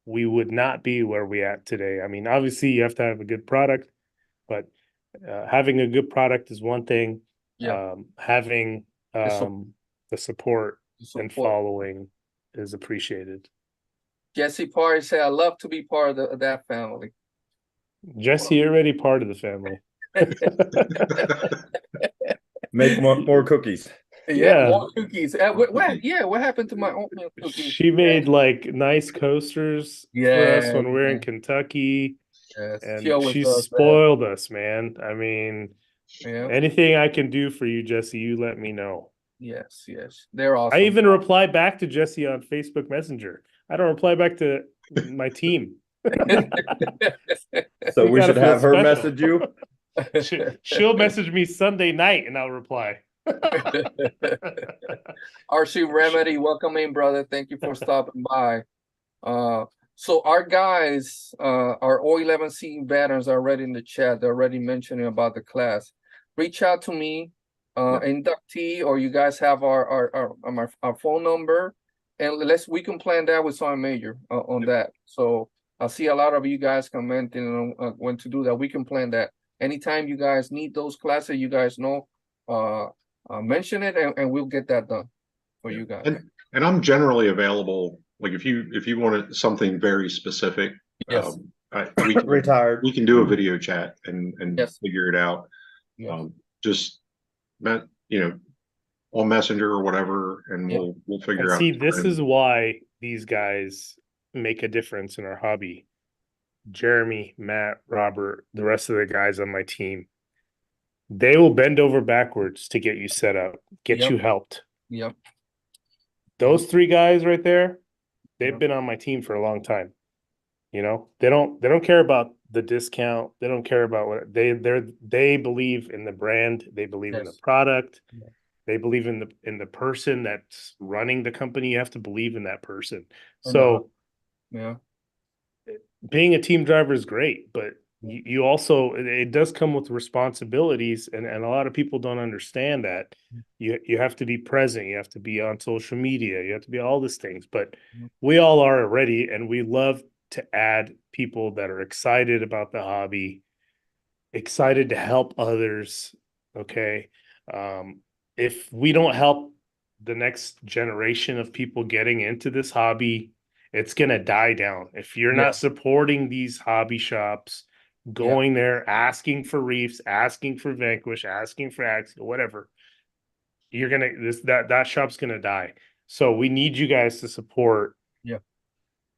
we would not be where we at today. I mean, obviously you have to have a good product, but having a good product is one thing. Yeah. Having the support and Support. following is appreciated. Jesse Parr said, I love to be part of that family. Jesse, you're already part of the family. Make more cookies. Yeah, more cookies. What happened to my oatmeal cookies? She made like nice coasters for us when we were in Kentucky. Yes. And she spoiled us, man. I mean, anything I can do for you, Jesse, you let me know. Yes. They're awesome. I even reply back to Jesse on Facebook Messenger. I don't reply back to my team. So we should have her message you. She'll message me Sunday night and I'll reply. RC Remedy, welcome in, brother. Thank you for stopping by. So our guys, our O11C veterans are already in the chat. They're already mentioning about the class. Reach out to me, inductee, or you guys have our phone number, and we can plan that with Sergeant Major on that. So I see a lot of you guys commenting on when to do that. We can plan that. Anytime you guys need those classes, you guys know, mention it and we'll get that done for you guys. And I'm generally available. Like if you wanted something very specific, yes. We can, Retired. we can do a video chat and Yes. figure it out. Yeah. Just on Messenger or whatever, and Yeah. we'll figure And out. see, the this time. is why these guys make a difference in our hobby. Jeremy, Matt, Robert, the rest of the guys on my team, they will bend over backwards to get you set up, get Yep. you helped. Yep. Those three guys right there, they've Yeah. been on my team for a long time. You know, they don't care about the discount. They don't care about what they believe in the brand. They believe in the Yes. product. Yeah. They believe in the person that's running the company. You have to believe in that person. And, So Yeah. being a team driver is great, but you also, it does come with responsibilities, and a lot of people don't understand that. You have to be present, you have to be on social media, you have to be all these things, but we all are already, and we love to add people that are excited about the hobby, excited to help others. Okay. If we don't help the next generation of people getting into this hobby, it's going to die down. If you're Yeah. not supporting these hobby shops, going there, asking for Reefs, asking for Vanquish, asking for Axial, whatever, you're going to, that shop's going to die. So we need you guys to support. Yeah.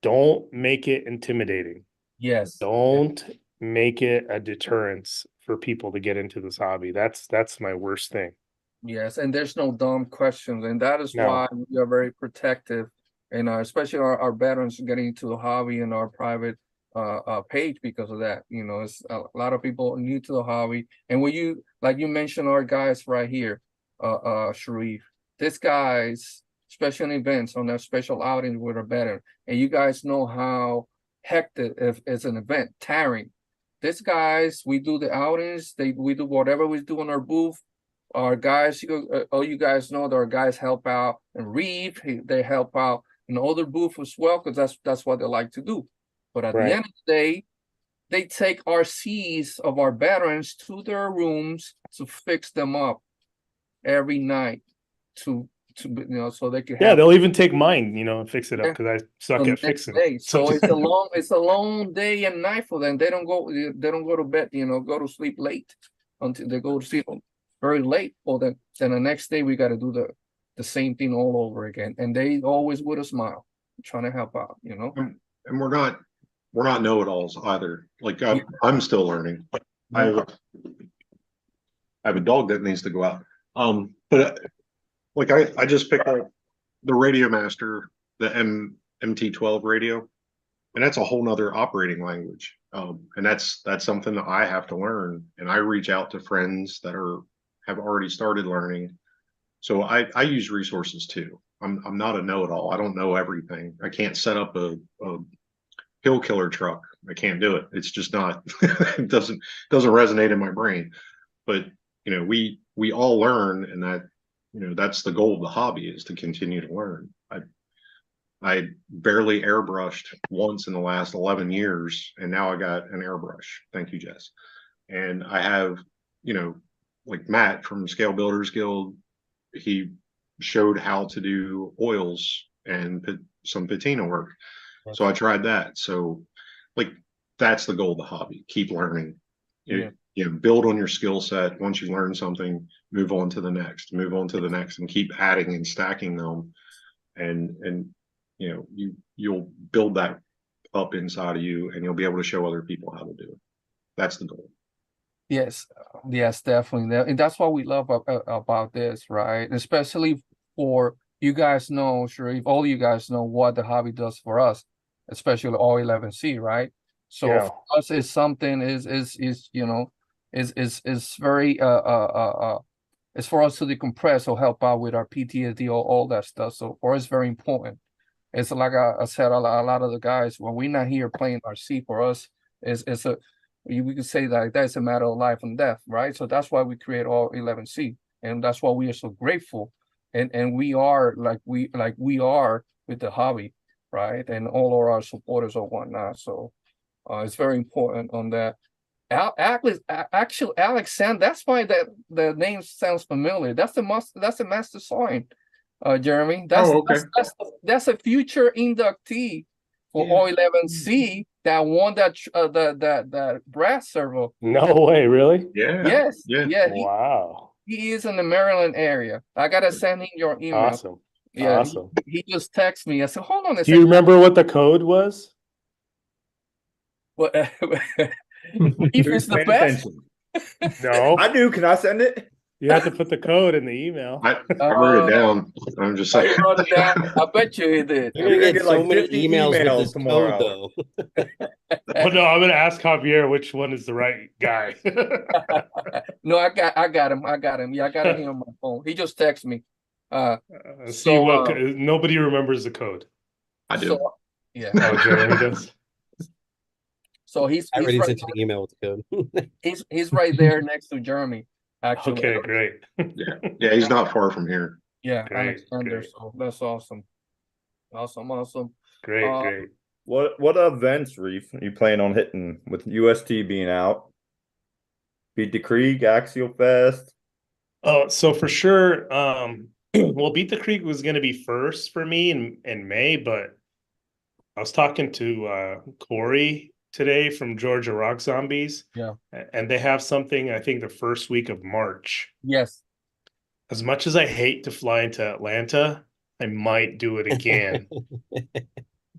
Don't make it intimidating. Yes. Don't make it a deterrence for people to get into this hobby. That's my worst thing. Yes, and there's no dumb questions, and that is No. why we are very protective, and especially our veterans getting into the hobby and our private page because of that. You know, it's a lot of people new to the hobby, and when you like you mentioned our guys right here, Sharif, this guys, special events on their special outings with a veteran, and you guys know how hectic if it's an event, tiring. This guys, we do the outings, we do whatever we do in our booth. Our guys, all you guys know that our guys help out and Reef, they help out in other booth as well, because that's what they like to do. But at the end of the day, they take RCs of our veterans to their rooms to fix them up every night to so they can have they'll even take mine, and fix it up Yeah. because I suck the at next fixing day. it. So it's a long day and night for them. They don't go to bed, go to sleep late until they go to sleep very late. Or then the next day we got to do the same thing all over again. And they always with a smile, trying to help out, And we're not know-it-alls either. Like I'm still learning. I have a dog that needs to go out. But like I just picked up the Radio Master, the MT12 radio, and that's a whole nother operating language. And that's something that I have to learn. And I reach out to friends that have already started learning. So I use resources too. I'm not a know-it-all. I don't know everything. I can't set up a hill killer truck. I can't do it. It's just not. It doesn't resonate in my brain. But we all learn, and that's the goal of the hobby, is to continue to learn. I barely airbrushed once in the last 11 years, and now I got an airbrush. Thank you, Jess. And I have, like Matt from Scale Builders Guild, he showed how to do oils and some patina work. So I tried that. So like, that's the goal of the hobby. Keep learning. Build on your skill set. Once you learn something, move on to the next, and keep adding and stacking them. And you'll build that up inside of you, and you'll be able to show other people how to do it. That's the goal. Yes, definitely. And that's what we love about this, right? Especially for you guys know, Sharif, all you guys know what the hobby does for us, especially O11C, right? So for us, it's something is very it's for us to decompress or help out with our PTSD or all that stuff. So for us, very important. It's like I said, a lot of the guys, when we're not here playing RC, for us, we could say that that's a matter of life and death, right? So that's why we create O11C, and that's why we are so grateful, and we are like we are with the hobby, right? And all of our supporters or whatnot. So it's very important on that. Actually, Alexander, that's why the name sounds familiar. That's the master sergeant, Jeremy. That's a future inductee for O11C. that won that brass servo. No way, really? Yeah. Yes, Yeah. yeah, Wow. he is in the Maryland area. I gotta send him your email. Awesome. Yeah, Awesome. he just texted me. I said, hold on a Do you second. remember what the code was? What? If Who's it's the paying best. attention? No. I do. Can I send it? You have to put the code in the email. I wrote it down. I'm just Oh, saying. you wrote it down? I bet you he did. You're You're gonna gonna get get so like many 50 emails with emails this tomorrow. code, though. Oh no, I'm gonna ask Javier which one is the right guy. No, I got him. I got him. Yeah, I got him here on my phone. He just texted me. See So, what nobody remembers the code. I do. So, yeah. Oh, Jeremy does. So he's I already right sent you the email with the code. he's right there next to Jeremy. Actually. Okay, great. Yeah, he's not far from here. Yeah, Great, Alexander. great. So that's awesome. Awesome. Great, Uh, great. What events, Reef, are you planning on hitting with UST being out? Beat the Creek, Axial Fest. Oh, so for sure, well, Beat the Creek was gonna be first for me in May, but I was talking to Corey today from Georgia Rock Zombies. Yeah. And they have something, I think, the first week of March. yes. As much as I hate to fly into Atlanta, I might do it again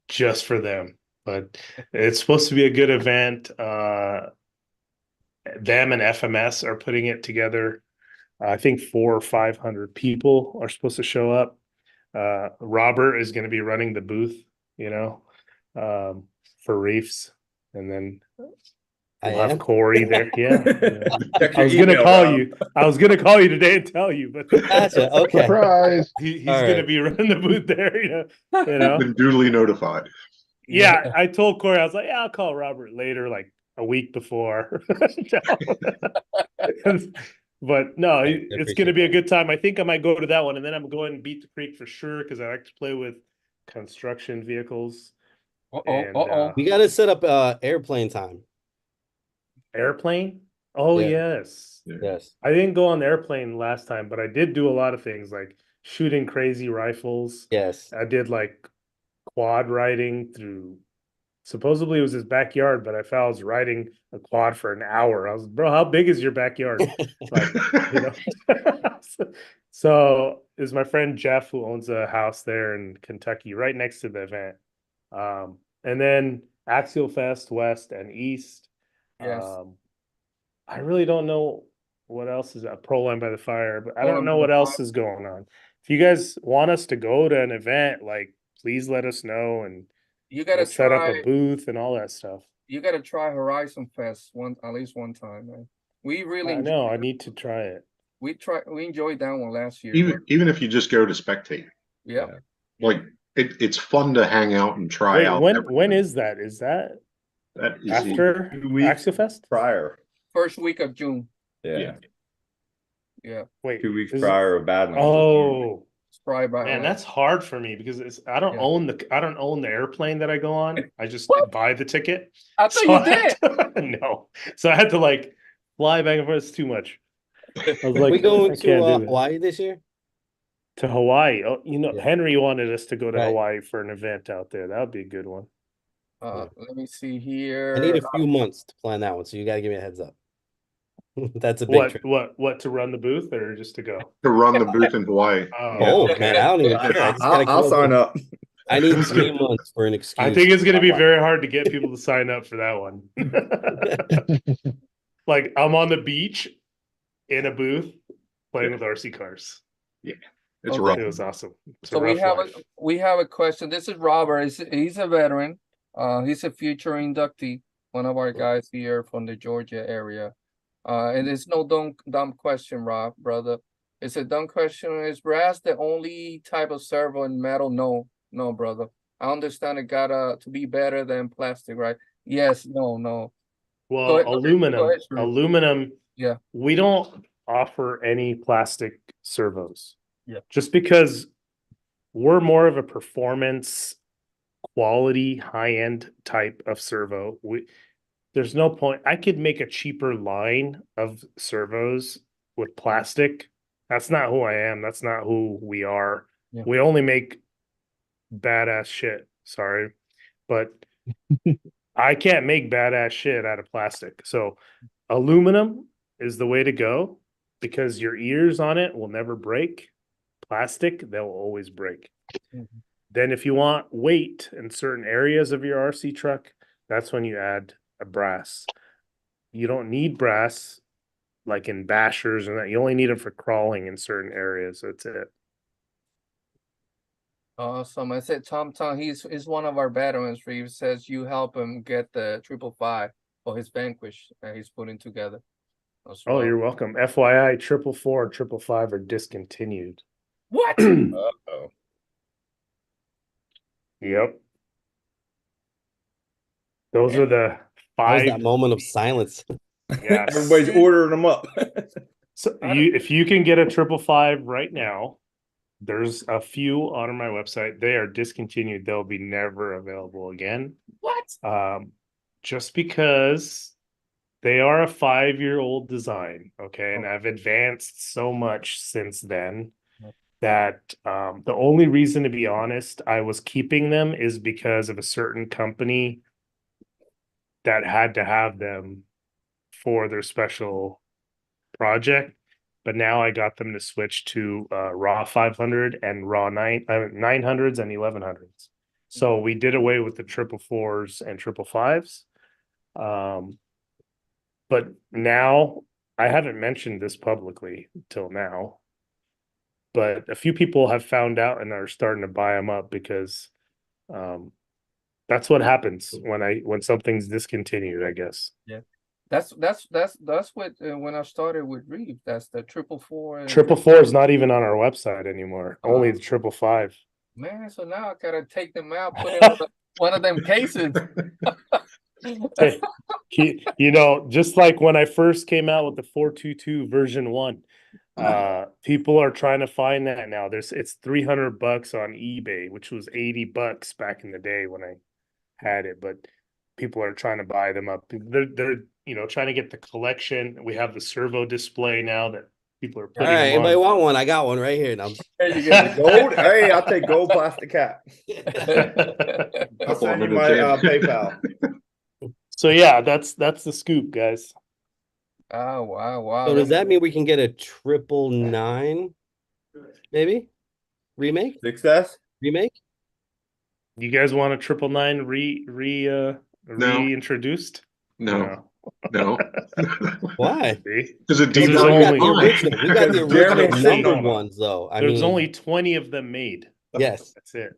just for them. But it's supposed to be a good event. Them and FMS are putting it together. I think 400 or 500 people are supposed to show up. Robert is going to be running the booth, for Reefs. And then we'll have Corey there. Yeah. Check I your was gonna email, call Rob. you. I was gonna call you today and tell you, but Gotcha. Okay. Surprise. he's All gonna right. be running the booth there. You know. Been duly notified. Yeah, I told Corey, I was like, yeah, I'll call Robert later, like a week before. But no, Right, I it's gonna appreciate be a that. good time. I think I might go to that one, and then I'm going to Beat the Creek for sure because I like to play with construction vehicles. And, We got to set up airplane time. airplane. Oh Yeah. yes. Yes. I didn't go on the airplane last time, but I did do a lot of things like shooting crazy rifles. Yes. I did like quad riding through. Supposedly it was his backyard, but I found I was riding a quad for an hour. I was, bro, how big is your backyard? Like, so it was my friend Jeff who owns a house there in Kentucky, right next to the event. And then Axial Fest West and East. Yes. I really don't know what else is at Pro Line by the Fire, but I Pro Line don't by know the what else Fire. is going on. If you guys want us to go to an event, like please let us know and You gotta we'll set up try. a booth and all that stuff. You gotta try Horizon Fest at least one time, man. We really I know, I need to try it. we enjoyed that one last year. Even if you just go to spectate, Yeah. like it's fun to hang out and try Wait, out. when everything. is that? Is that That is after 2 weeks Axial Fest? prior. First week of June. Yeah. Yeah. Wait, 2 weeks is it- prior of Badlands. Oh, It's probably about man, that's hard for me because I don't Yeah. own the airplane that I go on. I just What? buy the ticket. I thought So you I had did. to- no, so I had to like fly back and forth. It's too much. I was like, we going I to can't do that. Hawaii this year? To Hawaii. Oh, Yeah. Henry wanted us to go to Right. Hawaii for an event out there. That would be a good one. Let me see here. I need a few months to plan that one, so you got to give me a heads up. That's a big trip. What to run the booth or just to go? to run the booth in Hawaii. Oh, Oh man, I don't even care. I just gotta I'll go. sign up. I need 3 months for an excuse. I think it's going to be very hard to get people to sign up for that one. Like I'm on the beach in a booth playing with RC cars. It's Okay. rough. It was awesome. It's a So rough life. we have a question. This is Robert. He's a veteran. He's a future inductee, one of our guys here from the Georgia area. And it's no dumb question, Rob, brother. It's a dumb question. Is brass the only type of servo in metal? No, brother. I understand it gotta to be better than plastic, right? Yes, no. Well, Go ahead, aluminum, Drew. aluminum. Yeah. We don't offer any plastic servos. Yeah. Just because we're more of a performance quality high-end type of servo. There's no point. I could make a cheaper line of servos with plastic. That's not who I am. That's not who we are. Yeah. We only make badass shit. Sorry. But I can't make badass shit out of plastic. So aluminum is the way to go because your ears on it will never break. Plastic, they'll always break. Mhm. Then if you want weight in certain areas of your RC truck, that's when you add a brass. You don't need brass like in bashers and that. You only need them for crawling in certain areas. That's it. Awesome. I said Tom, he's one of our veterans. Reeves says you help him get the 555 for his Vanquish that he's putting together as Oh, well. you're welcome. FYI, 444 and 555 are discontinued. What? Uh-oh. Yep. Those are the That was that 5. moment of silence. Yes. Everybody's ordering them up. So if you can get a 555 right now, there's a few on my website. They are discontinued. They'll be never available again. What? Just because they are a 5-year-old design, okay, and I've advanced so much since then that the only reason, to be honest, I was keeping them is because of a certain company that had to have them for their special project. But now I got them to switch to raw 500 and raw 900s and 1100s. So we did away with the 444s and 555s. But now I haven't mentioned this publicly till now, but a few people have found out and are starting to buy them up because that's what happens when something's discontinued, I guess. Yeah. That's what when I started with Reef. That's the 444. and- 444 is not even on our website anymore. Only the 555. Man, so now I gotta take them out, put in one of them cases. Hey, you know, just like when I first came out with the 422 version 1, people are trying to find that now. It's $300 on eBay, which was $80 back in the day when I had it, but people are trying to buy them up. They're trying to get the collection. We have the servo display now that people are All putting right, them anybody on. want one? I got one right here. Now. There you go. Gold? Hey, I'll take gold plastic cap. I'll Couple send you of my minutes in. PayPal. So yeah, that's the scoop, guys. Oh wow. So does that mean we can get a 999? Maybe remake? Success? Remake? You guys want a 999 reintroduced? No. Why? See? Because it There's deems We got only- the original. We got the Because Jeremy original sitting numbered on 'em. ones, though. I There's mean, only 20 of them made. yes. That's it.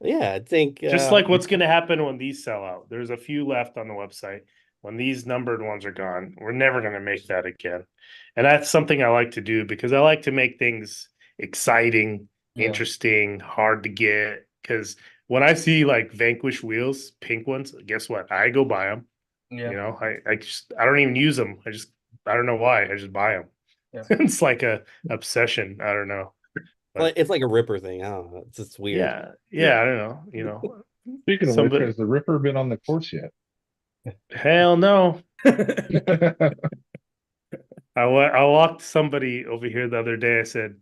Yeah, I think Just like what's going to happen when these sell out. There's a few left on the website. When these numbered ones are gone, we're never going to make that again. And that's something I like to do because I like to make things exciting, Yeah. interesting, hard to get. Because when I see like Vanquish wheels, pink ones, guess what? I go buy them. Yeah. You know, I don't even use them. I don't know why. I just buy them. Yeah. It's like a obsession. I don't know. well, it's like a Ripper thing. I don't know. It's just weird. Yeah. I don't know. You know, Speaking of Somebody- which, has the Ripper been on the course yet? hell no. I walked somebody over here the other day. I said,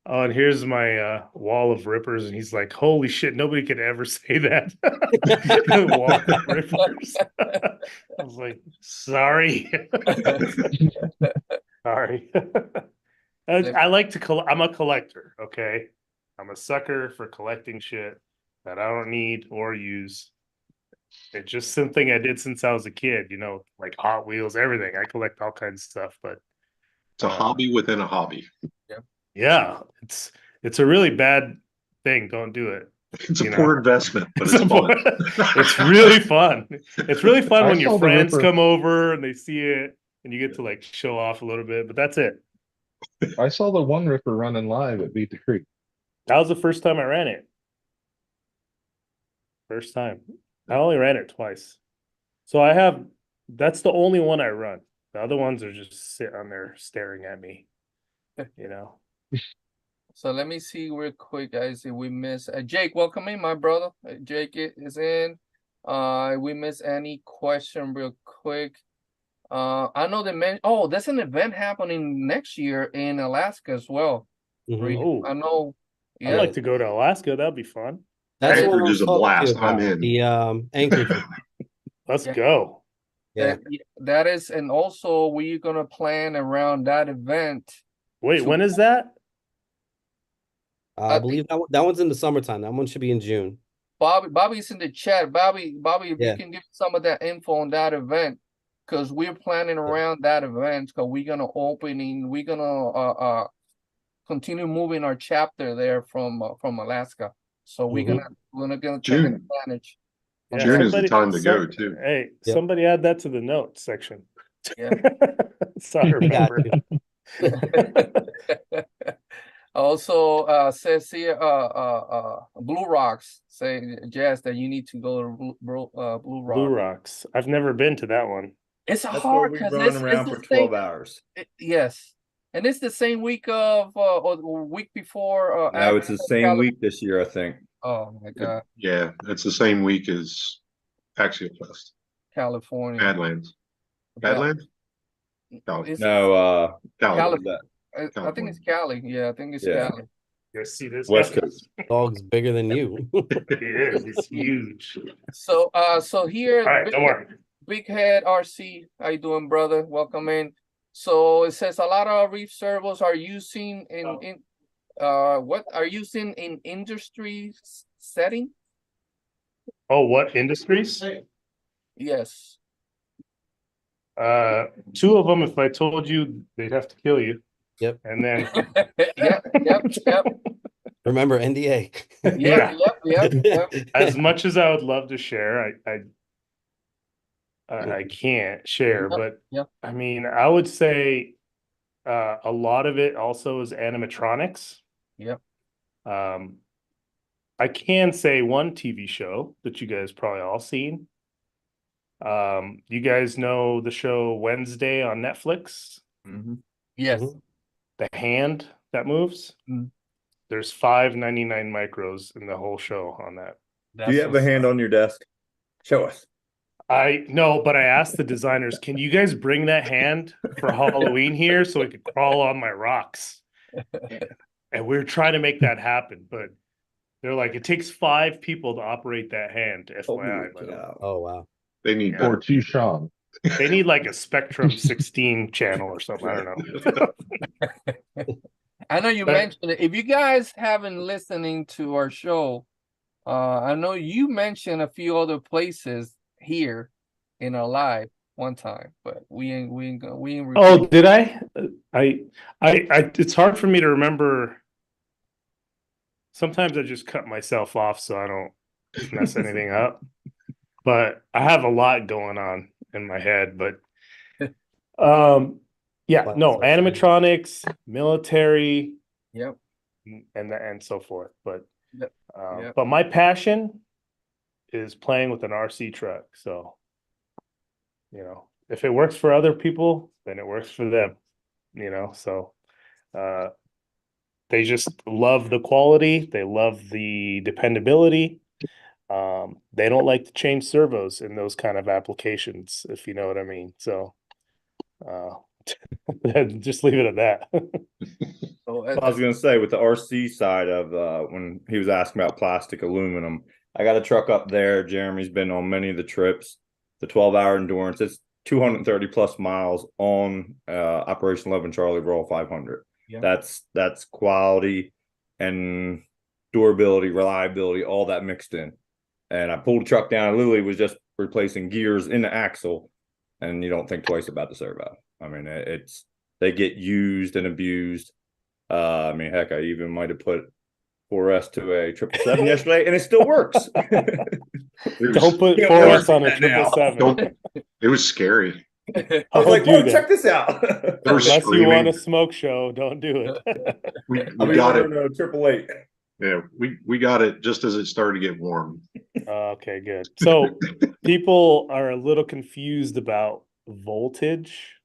"Oh, and here's my wall of rippers," and he's like, "Holy shit! Nobody could ever say that." Wall of rippers. I was like, "Sorry, sorry." I like to collect. I'm a collector. Okay, I'm a sucker for collecting shit that I don't need or use. It's just something I did since I was a kid, you know, like Hot Wheels, everything. I collect all kinds of stuff, but It's a hobby within a hobby. yeah, it's a really bad thing. Don't do it. It's a You know. poor investment, but it's fun. It's really fun. It's really fun I when saw your the friends Ripper. come over and they see it and you get to like show off a little bit, but that's it. I saw the one Ripper running live at Beat the Creek. That was the first time I ran it. First time. I only ran it twice. So that's the only one I run. The other ones are just sit on there staring at me, you know. So let me see real quick, guys, if we miss Jake. Welcome in, my brother. Jake is in. If we miss any question real quick. I know there's an event happening next year in Alaska as well. Mhm. Oh. I know I'd Yeah, like to go to Alaska. That'd be fun. That's Anchorage what I is was a talking blast. to you I'm about. in. The Anchorage. Let's Yeah. go. Yeah. that is, and also we're gonna plan around that event. Wait, So- when is that? I I believe that one's in the summertime. That one should be in June. Bobby's in the chat. Bobby, if Yeah. you can give some of that info on that event, because we're planning around that event, because we're gonna continue moving our chapter there from Alaska. So we're gonna take June. advantage. Yeah, June is the somebody- time to go some- too. Hey, Yep. somebody add that to the notes section. Yeah. So I got remember. Also, says here, Blue Rocks say Jazz that you need to go to Blue Rock. Blue Rocks. I've never been to that one. It's That's where hard we because run it's around the for same. 12 hours. Yes, and it's the same week of or week before. No, it's the Advent of same Cali- week this year, I think. Oh my God, Yeah, it's the same week as Axial Fest. California. Badlands. Yeah. Badlands? No, It's, No, Cali. what was that? I think it's Cali. Yeah, I think it's Yeah. Cali. You see this West guy? Coast. Dog's bigger than you. He is. He's huge. So, so here, All right, don't worry. Big Head RC, how you doing, brother? Welcome in. So it says a lot of reef servos are using what are using in industry setting? Oh, what industries? Yes. Two of them, if I told you, they'd have to kill you. Yep. And then Yep. Remember NDA. Yep. as much as I would love to share, I can't share, Yep, but yep. I mean, I would say a lot of it also is animatronics. Yep. I can say one TV show that you guys probably all seen. You guys know the show Wednesday on Netflix, Yes. the hand that moves. Mm. There's 599 micros in the whole show on that. Do you have a hand on your desk? Show us. I know, but I asked the designers, can you guys bring that hand for Halloween here so it could crawl on my rocks? And we are trying to make that happen, but they're like, it takes 5 people to operate that hand. FYI, but Oh wow. They need Or better. Tucson. they need like a Spectrum 16 channel or something. I don't know. I know you But- mentioned it. If you guys haven't listening to our show, I know you mentioned a few other places here in our live one time, but we ain't Oh, repeat. did I? It's hard for me to remember. Sometimes I just cut myself off so I don't mess anything up. But I have a lot going on in my head. But yeah, Well, no, that's okay. animatronics, military, Yep. and so forth. But Yep. Yep. but my passion is playing with an RC truck. So, you know, if it works for other people, then it works for them. You know, so they just love the quality, they love the dependability. They don't like to change servos in those kind of applications, if you know what I mean. So just leave it at that. So, I was gonna say with the RC side of when he was asking about plastic aluminum, I got a truck up there. Jeremy's been on many of the trips. The 12-hour endurance, it's 230 plus miles on Operation 11 Charlie Roll 500. Yeah. That's quality and durability, reliability, all that mixed in. And I pulled the truck down. I literally was just replacing gears in the axle, and you don't think twice about the servo. I mean, they get used and abused. I mean, heck, I even might have put 4S to a 777 yesterday, and it still works. Don't put Yeah, 4S on a that now. 777. It was scary. I was Don't like, do whoa, that. check this out. They were Unless you screaming. want a smoke show, don't do it. We We got it. No 888. Yeah, we got it just as it started to get warm. Okay, good. So people are a little confused about voltage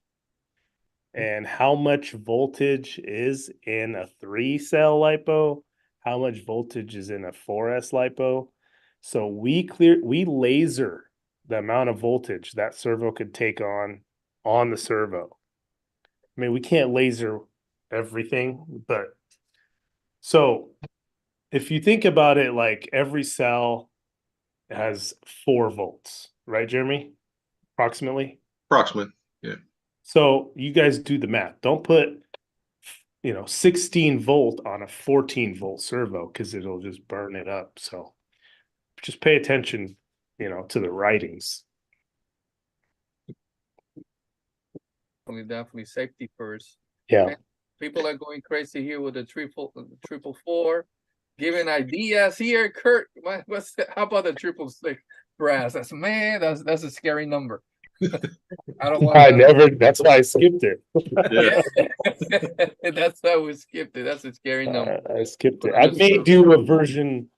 and how much voltage is in a 3-cell lipo, how much voltage is in a 4S lipo. So we laser the amount of voltage that servo could take on the servo. I mean, we can't laser everything, but so if you think about it, like every cell has 4 volts, right, Jeremy? Approximately. Approximate. So you guys do the math. Don't put, 16 volt on a 14 volt servo because it'll just burn it up. So just pay attention, to the writings. Definitely safety first. Yeah. Man, people are going crazy here with the triple four. Giving ideas here, Kurt. How about the 666 brass? That's a scary number. I don't want. I never. That's why I skipped it. Yeah. That's why we skipped it. That's a scary number. I skipped it. I may do a version,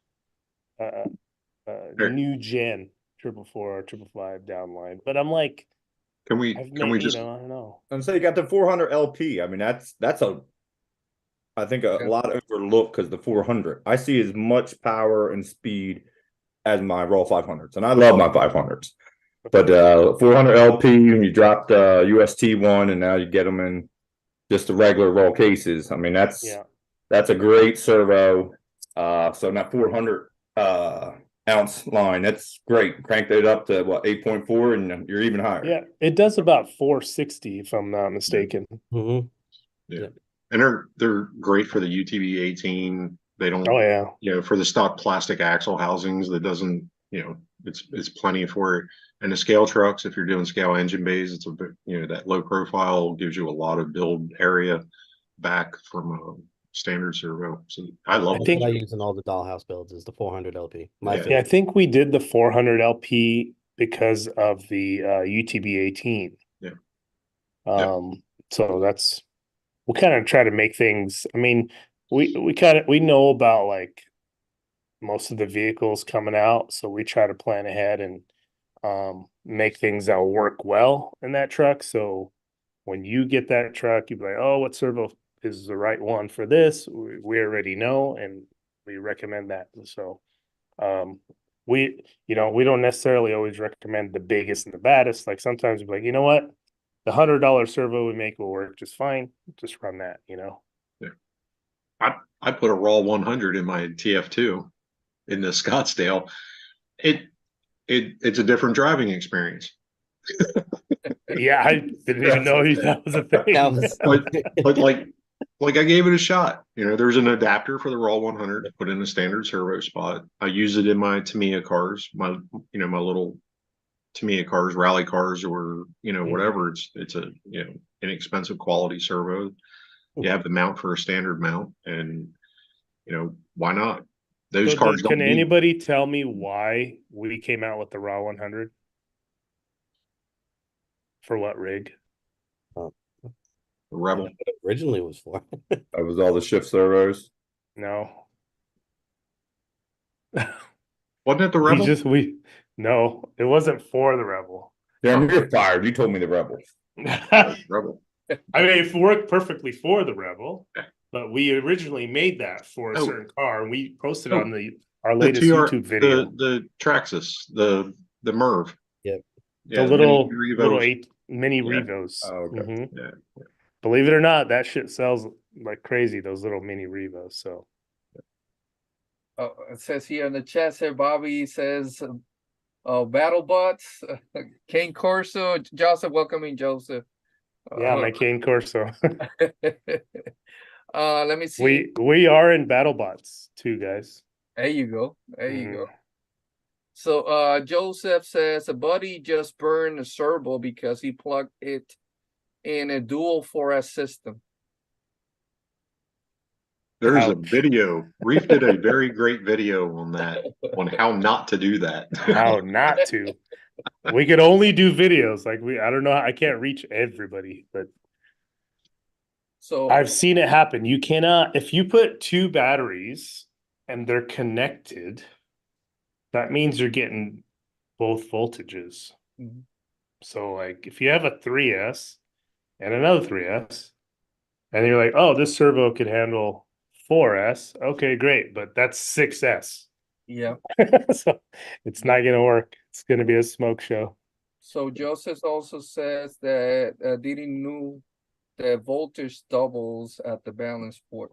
new gen 444 or 555 downline, but I'm like, Can we just I don't know. And so you got the 400 LP. I mean, that's I think a lot overlooked because the 400. I see as much power and speed as my raw 500s, and I love my 500s. But 400 LP, and you drop the UST one, and now you get them in just the regular raw cases. I mean, that's a great servo. So that 400 ounce line, that's great. Cranked it up to 8.4, and you're even higher. Yeah, it does about 460 if I'm not mistaken. Mm-hmm. Yeah. And they're great for the UTV 18. They don't. Oh yeah. For the stock plastic axle housings, that doesn't. It's plenty for it. And the scale trucks, if you're doing scale engine bays, it's a bit. That low profile gives you a lot of build area back from a standard servo. So I love. I think I use in all the dollhouse builds is the 400 LP. I think we did the 400 LP because of the UTB 18. Yeah. So that's. We kind of try to make things. I mean, we know about like most of the vehicles coming out, so we try to plan ahead and make things that will work well in that truck. So when you get that truck, you'll be like, oh, what servo is the right one for this? We already know, and we recommend that. So we don't necessarily always recommend the biggest and the baddest. Like sometimes we're like, you know what? The $100 servo we make will work just fine. Just run that, Yeah. I put a raw 100 in my TF2 in the Scottsdale. It's a different driving experience. Yeah, I didn't even know that was a thing. But like I gave it a shot. There's an adapter for the raw 100 to put in a standard servo spot. I use it in my Tamiya cars, my little Tamiya cars, rally cars, or whatever. It's a inexpensive quality servo. You have the mount for a standard mount, and why not? Those cars. Can anybody tell me why we came out with the raw 100? For what rig? The Rebel. What it originally was for. That was all the shift servos. No. Wasn't it the Rebel? No, it wasn't for the Rebel. Yeah, you're fired. You told me the Rebel. Rebel. I mean, it worked perfectly for the Rebel, but we originally made that for a certain car, and we posted on our latest YouTube video. The Traxxas, the Merv. Yep. The little mini Revos. Oh, okay. Mm-hmm. Yeah. Believe it or not, that shit sells like crazy. Those little mini Revos. So. It says here in the chat, here Bobby says, battle bots, Kane Corso, Joseph, welcoming Joseph. Yeah, my Kane Corso. Let me see. We are in BattleBots too, guys. There you go. There you go. So Joseph says a buddy just burned a servo because he plugged it in a dual 4S system. There's a video. Reef did a very great video on that, on how not to do that. How not to. We could only do videos. Like I don't know. I can't reach everybody, but so I've seen it happen. You cannot, if you put 2 batteries and they're connected, that means you're getting both voltages. Mm-hmm. So like if you have a 3S and another 3S, and you're like, oh, this servo could handle 4S. Okay, great. But that's 6S. Yeah. So it's not going to work. It's going to be a smoke show. So Joseph also says that didn't know the voltage doubles at the balance port.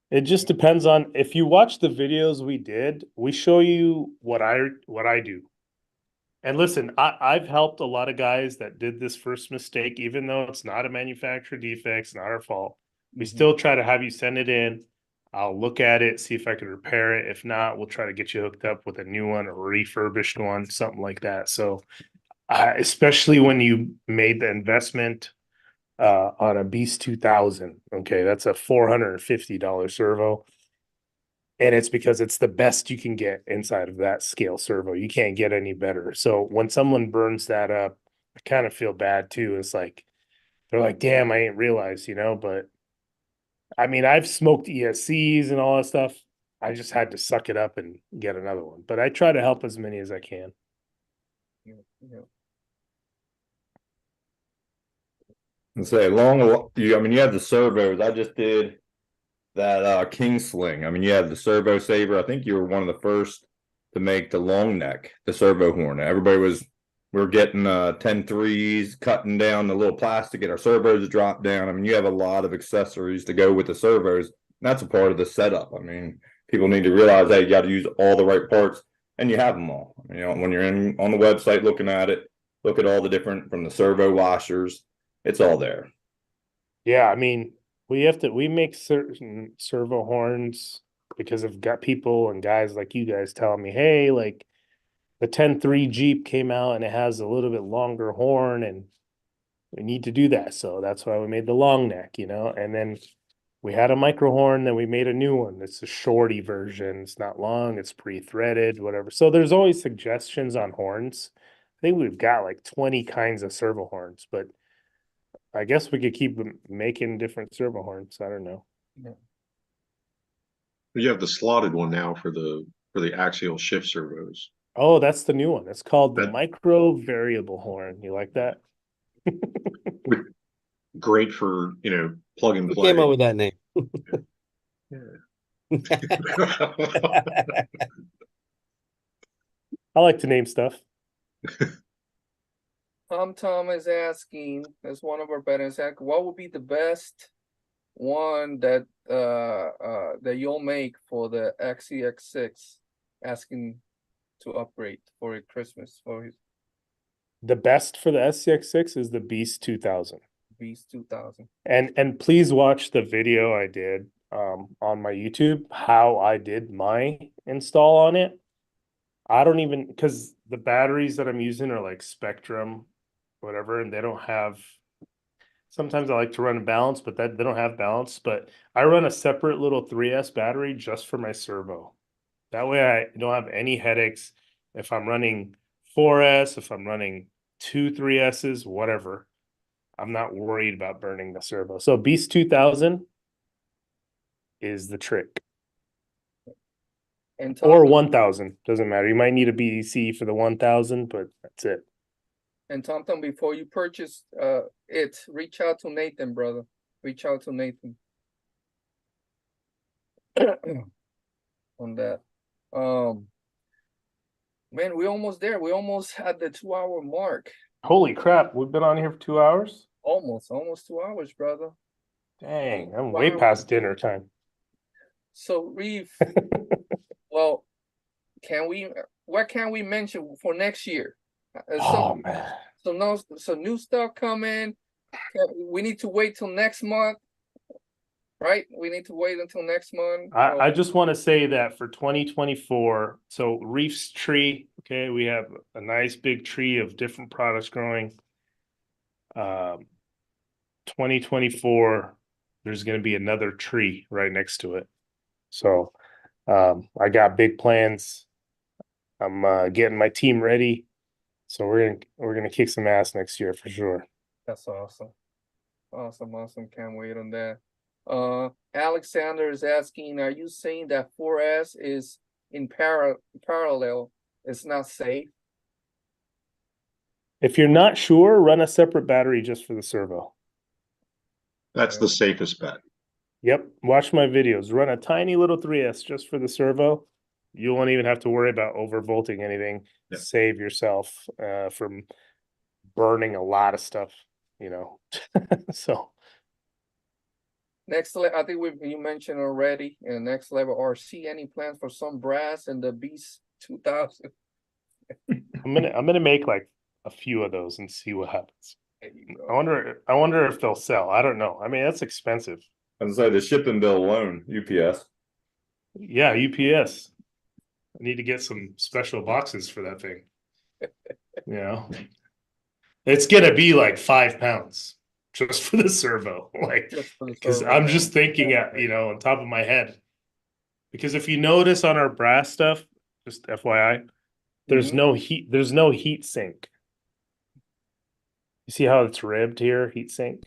It just depends on if you watch the videos we did, we show you what I do. And listen, I've helped a lot of guys that did this first mistake, even though it's not a manufacturer defect, it's not our fault. We still try to have you send it in. I'll look at it, see if I can repair it. If not, we'll try to get you hooked up with a new one or refurbished one, something like that. So, especially when you made the investment on a Beast 2000, okay, that's a $450 servo. And it's because it's the best you can get inside of that scale servo. You can't get any better. So when someone burns that up, I kind of feel bad too. It's like, they're like, damn, I ain't realized, but I mean, I've smoked ESCs and all that stuff. I just had to suck it up and get another one. But I try to help as many as I can. Yeah, yeah. And say I mean, you have the servos. I just did that King Sling. I mean, you have the servo saver. I think you were one of the first to make the long neck, the servo horn. We were getting 10-3s, cutting down the little plastic, get our servos to drop down. I mean, you have a lot of accessories to go with the servos. That's a part of the setup. I mean, people need to realize that you got to use all the right parts, and you have them all. When you're on the website looking at it, look at all the different, from the servo washers, it's all there. Yeah, I mean, we make certain servo horns because I've got people and guys like you guys telling me, hey, like the 10-3 Jeep came out and it has a little bit longer horn and we need to do that. So that's why we made the long neck, and then we had a micro horn, then we made a new one. It's a shorty version. It's not long, it's pre-threaded, whatever. So there's always suggestions on horns. I think we've got like 20 kinds of servo horns, but I guess we could keep making different servo horns. I don't know. You have the slotted one now for the axial shift servos. Oh, that's the new one. It's called the That- micro variable horn. You like that? Great for plug and Who play. came up with that name? I like to name stuff. Tom is asking, as one of our veterans, what would be the best one that you'll make for the XEX6? Asking to upgrade for Christmas for his The best for the SCX6 is the Beast 2000. Beast 2000. And please watch the video I did on my YouTube, how I did my install on it. I don't even, because the batteries that I'm using are like Spectrum, whatever, and they don't have, sometimes I like to run a balance, but they don't have balance. But I run a separate little 3S battery just for my servo. That way I don't have any headaches. If I'm running 4S, if I'm running 3Ss, whatever, I'm not worried about burning the servo. So Beast 2000 is the trick. And Or Tom, 1000, doesn't matter. You might need a BDC for the 1000, but that's it. and Tom, before you purchase reach out to Nathan, brother. Reach out to Nathan on that. Man, we're almost there. We almost had the 2-hour mark. Holy crap, we've been on here for 2 hours? Almost 2 hours, brother. Dang, I'm way past dinner time. So Reef, well, what can we mention for next year? Oh man. So new stuff coming. We need to wait till next month, right? We need to wait until next month. I just want to say that for 2024, so Reef's tree, okay, we have a nice big tree of different products growing. 2024, there's going to be another tree right next to it. So I got big plans. I'm getting my team ready. So we're gonna kick some ass next year for sure. That's awesome. Awesome. Can't wait on that. Alexander is asking, are you saying that 4S is in parallel? It's not safe? If you're not sure, run a separate battery just for the servo. That's the safest bet. Yep, watch my videos. Run a tiny little 3S just for the servo. You won't even have to worry about overvolting anything. Yep. Save yourself from burning a lot of stuff, So I think you mentioned already, next level RC, any plans for some brass and the Beast 2000? I'm gonna make like a few of those and see what happens. There you I go. wonder if they'll sell. I don't know. I mean, that's expensive. I was gonna say the shipping bill alone, UPS. Yeah, UPS. I need to get some special boxes for that thing. You know, it's gonna be like 5 pounds just for the servo, like, Just for the because servo, I'm man. just thinking, on top of my head. Because if you notice on our brass stuff, just FYI, there's Mhm. no heat. There's no heat sink. You see how it's ribbed here, heat sink?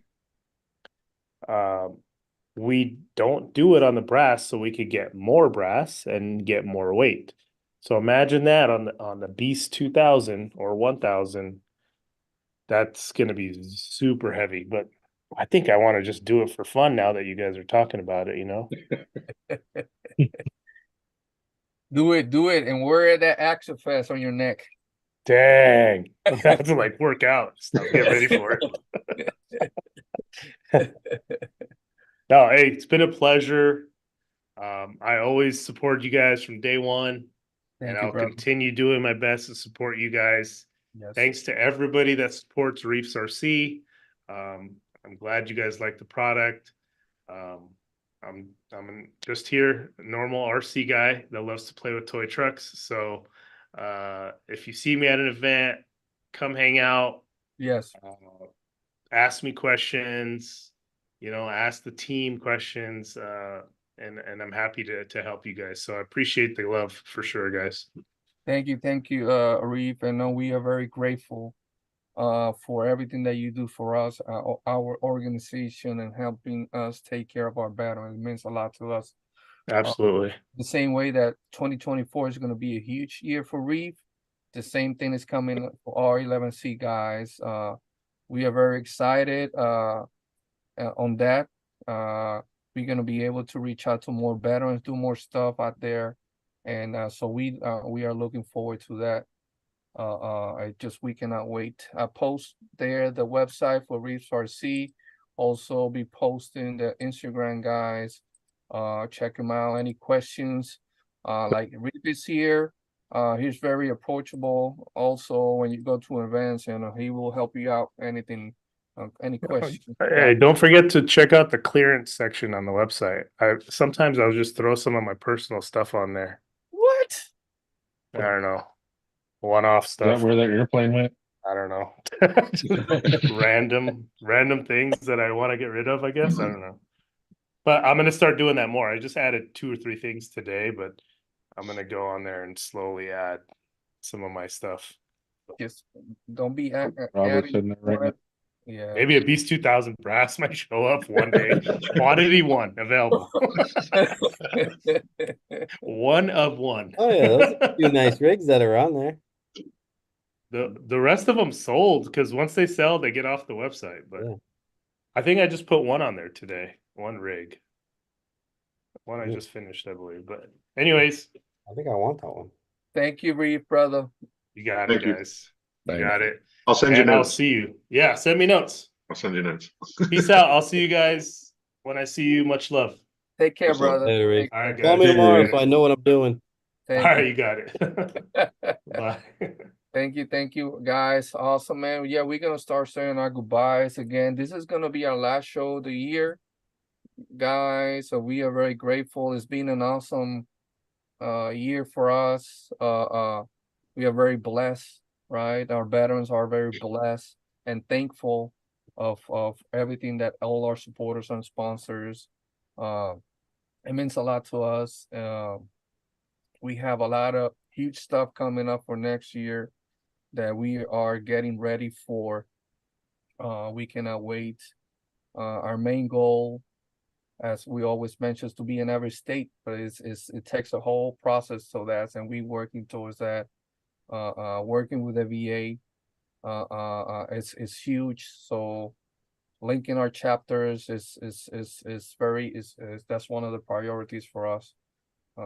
We don't do it on the brass so we could get more brass and get more weight. So imagine that on the Beast 2000 or 1000, that's going to be super heavy. But I think I want to just do it for fun now that you guys are talking about it, Do it, and wear that Action Fest on your neck. Dang, I have to like work out stuff, get ready for it. No, hey, it's been a pleasure. I always support you guys from day one, and Thank you, I'll brother. continue doing my best to support you guys. Yes. Thanks to everybody that supports Reefs RC. I'm glad you guys like the product. I'm just here, a normal RC guy that loves to play with toy trucks. So if you see me at an event, come hang out. Yes. Ask me questions. Ask the team questions. And I'm happy to help you guys. So I appreciate the love for sure, guys. Thank you, Reef. And we are very grateful for everything that you do for us, our organization, and helping us take care of our veterans. It means a lot to us. Absolutely. The same way that 2024 is going to be a huge year for Reef, the same thing is coming for R11C guys. We are very excited on that. We're going to be able to reach out to more veterans, do more stuff out there. And so we are looking forward to that. We cannot wait. I post there the website for Reefs RC. Also be posting the Instagram guys. Check him out. Any questions? Like Reef is here. He's very approachable. Also, when you go to events, he will help you out. Anything, any questions? Hey, don't forget to check out the clearance section on the website. Sometimes I'll just throw some of my personal stuff on there. What? I don't know. One-off Is that stuff. where that airplane went? I don't know. Random things that I want to get rid of, I guess. I don't know. But I'm gonna start doing that more. I just added 2 or 3 things today, but I'm gonna go on there and slowly add some of my stuff. Just don't be Robert's adding. sitting there right now. Yeah. Maybe a Beast 2000 brass might show up one day. Quantity 1 available. 1 of 1. Oh yeah, those are a few nice rigs that are on there. The rest of them sold because once they sell, they get off the website. But Yeah. I think I just put 1 on there today. 1 rig. 1 I Yeah. just finished, I believe. But anyways, I think I want that one. Thank you, Reef, brother. you got Thank it, you. guys. You Thanks. got it. I'll send you And I'll notes. see you. Yeah, send me notes. I'll send you notes. Peace out. I'll see you guys when I see you. Much love. Take care, What's up? brother. Later, Reef. Take All right, care. guys. Call me See you, tomorrow Reef. if I know what I'm doing. All Thank right, you. you got it. Bye. Thank you, guys. Awesome, man. Yeah, we're gonna start saying our goodbyes again. This is gonna be our last show of the year, guys. So we are very grateful. It's been an awesome year for us. We are very blessed, right? Our veterans are very blessed and thankful of everything that all our supporters and sponsors. It means a lot to us. We have a lot of huge stuff coming up for next year that we are getting ready for. We cannot wait. Our main goal, as we always mention, is to be in every state, but it takes a whole process to that, and we working towards that. Working with the VA, it's huge. So linking our chapters is that's one of the priorities for us.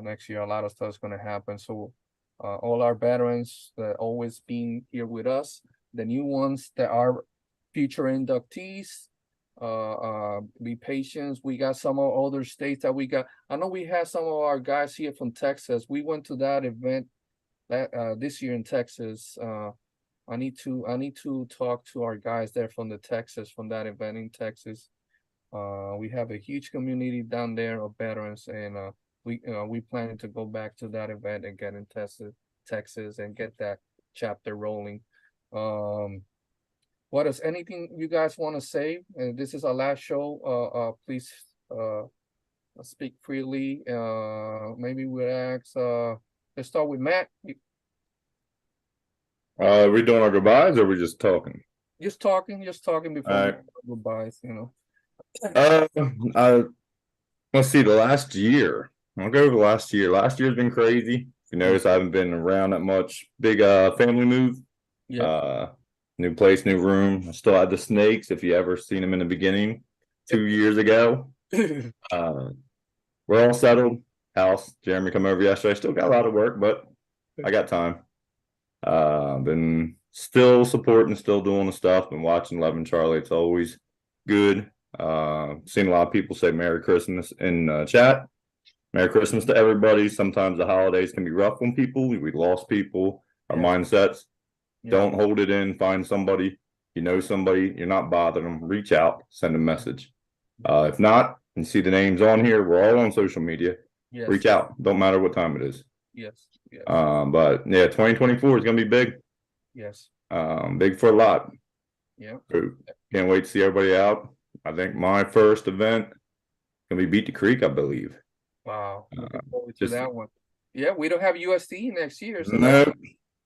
Next year, a lot of stuff is going to happen. So all our veterans that always been here with us, the new ones that are future inductees, Be patient. We got some of other states that we got. I know we had some of our guys here from Texas. We went to that event that this year in Texas. I need to talk to our guys there from that event in Texas. We have a huge community down there of veterans, and we planning to go back to that event and get in Texas and get that chapter rolling. What is anything you guys want to say? And this is our last show. Please speak freely. Maybe we'll ask. Let's start with Matt. Are we doing our goodbyes or are we just talking? Just talking before All we right. go goodbyes, you know. Let's see, the last year. I'll go over the last year. Last year's been crazy. If you notice, I haven't been around that much. Big family move. Yeah. New place, new room. I still had the snakes, if you ever seen them in the beginning 2 years ago. We're all settled. House. Jeremy come over yesterday. Still got a lot of work, but I got time. Been still supporting, still doing the stuff. Been watching Love and Charlie. It's always good. Seen a lot of people say Merry Christmas in chat. Merry Christmas to everybody. Sometimes the holidays can be rough on people. We lost people. Our mindsets. Don't hold it in. Find somebody. You know somebody. You're not bothering them. Reach out. Send a message. If not, you see the names on here. We're all on social media. Yes. Reach out. Don't matter what time it is. Yes. Yes. But yeah, 2024 is gonna be big. Yes. Big for a lot. Yeah. So, can't wait to see everybody out. I think my first event gonna be Beat the Creek, I believe. Wow. Looking forward to that one. Yeah, we don't have USD next year, so No,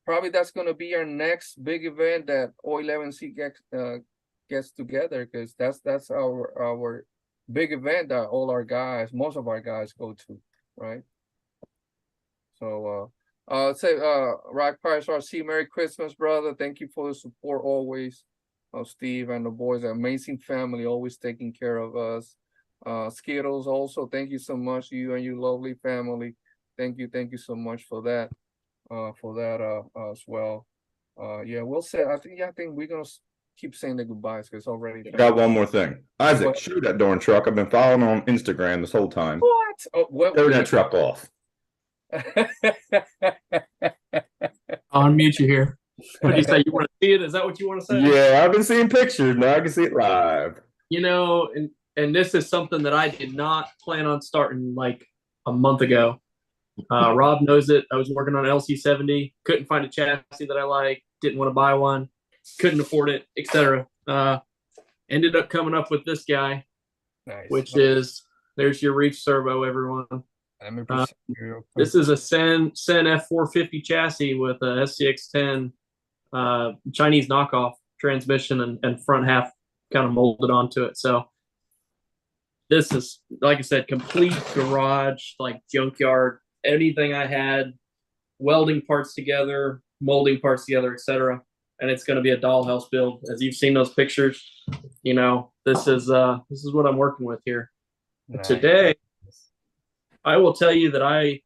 probably that's gonna be our next big event that O11C gets together, because that's our big event that all our guys, most of our guys go to, right? So say Rock Pirates RC, Merry Christmas, brother. Thank you for the support always. Steve and the boys, an amazing family, always taking care of us. Skittles also, thank you so much, you and your lovely family. Thank you so much for that as well. Yeah, we'll say I think we're gonna keep saying the goodbyes because already I got one more thing. Isaac, What? shoot that darn truck. I've been following on Instagram this whole time. What? Oh, what? Throw that truck off. I'll unmute you here. What do you say? You want to see it? Is that what you want to say? Yeah, I've been seeing pictures. Now I can see it live. You know, and this is something that I did not plan on starting like a month ago. Rob knows it. I was working on an LC70, couldn't find a chassis that I liked, didn't want to buy one, couldn't afford it, etc. Ended up coming up with this guy, which is, there's your Reef servo, everyone. This is a Sen F450 chassis with a SCX10 Chinese knockoff transmission and front half kind of molded onto it. So this is, like I said, complete garage, like junkyard, anything I had, welding parts together, molding parts together, etc. And it's going to be a dollhouse build. As you've seen those pictures, you know, this is what I'm working with here. Nice. Today, I will tell you that I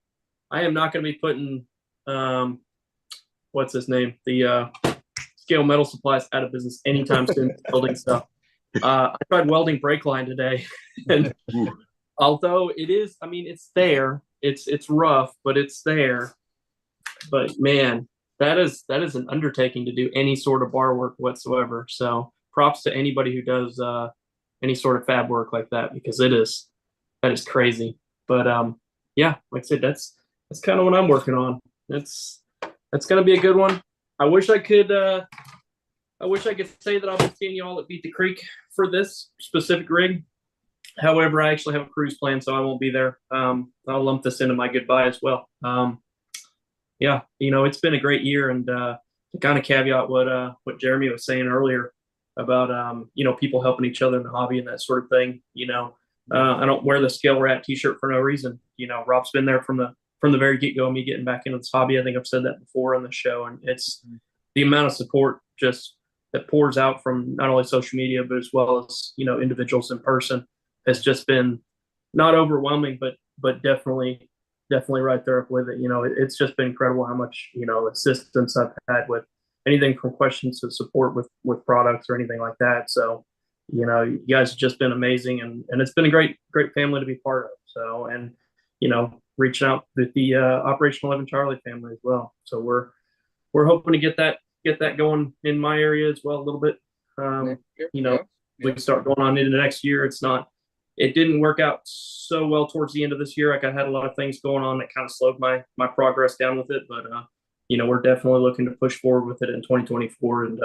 am not going to be putting what's his name, the Scale Metal Supplies out of business anytime soon. Building stuff. I tried welding brake line today, and although it is, I mean, it's there. It's rough, but it's there. But man, that is an undertaking to do any sort of bar work whatsoever. So props to anybody who does any sort of fab work like that, because that is crazy. But yeah, like I said, that's kind of what I'm working on. That's gonna be a good one. I wish I could say that I'll be seeing you all at Beat the Creek for this specific rig. However, I actually have a cruise plan, so I won't be there. I'll lump this into my goodbye as well. Yeah, you know, it's been a great year, and to kind of caveat what Jeremy was saying earlier about you know, people helping each other in the hobby and that sort of thing. You know, I don't wear the Scale Rat t-shirt for no reason. You know, Rob's been there from the very get-go of me getting back into this hobby. I think I've said that before on the show, and it's the amount of support just that pours out from not only social media, but as well as, you know, individuals in person has just been not overwhelming, but definitely right there with it. You know, it's just been incredible how much, you know, assistance I've had with anything from questions to support with products or anything like that. So, you guys have just been amazing, and it's been a great family to be part of. So, and reaching out with the Operation 11 Charlie family as well. So we're hoping to get that going in my area as well a little bit. We can start going on into next year. It didn't work out so well towards the end of this year. Like I had a lot of things going on that kind of slowed my progress down with it. But we're definitely looking to push forward with it in 2024 and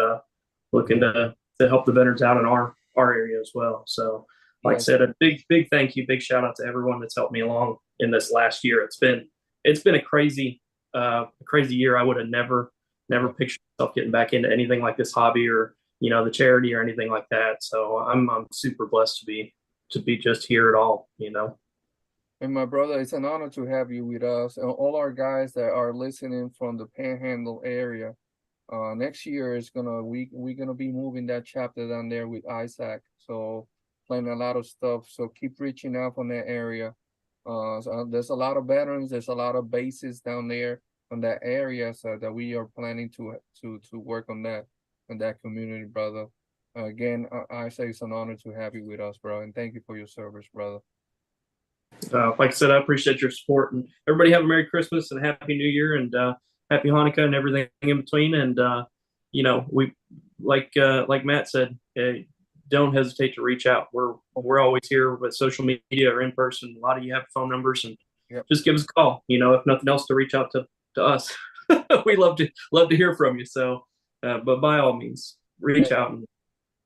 looking to help the veterans out in our area as well. So like I said, a big thank you, big shout out to everyone that's helped me along in this last year. It's been a crazy year. I would have never pictured myself getting back into anything like this hobby or the charity or anything like that. So I'm super blessed to be just here at all. And my brother, it's an honor to have you with us and all our guys that are listening from the Panhandle area. Next year is we're gonna be moving that chapter down there with Isaac. So planning a lot of stuff. So keep reaching out from that area. So there's a lot of veterans. There's a lot of bases down there in that area. So that we are planning to work on that in that community, brother. Again, Isaac, it's an honor to have you with us, bro, and thank you for your service, brother. Like I said, I appreciate your support, and everybody have a Merry Christmas and a Happy New Year and Happy Hanukkah and everything in between. And we like Matt said, don't hesitate to reach out. We're always here with social media or in person. A lot of you have phone numbers, and just give us a call. If nothing else, to reach out to us. We love to hear from you. So, but by all means, reach out.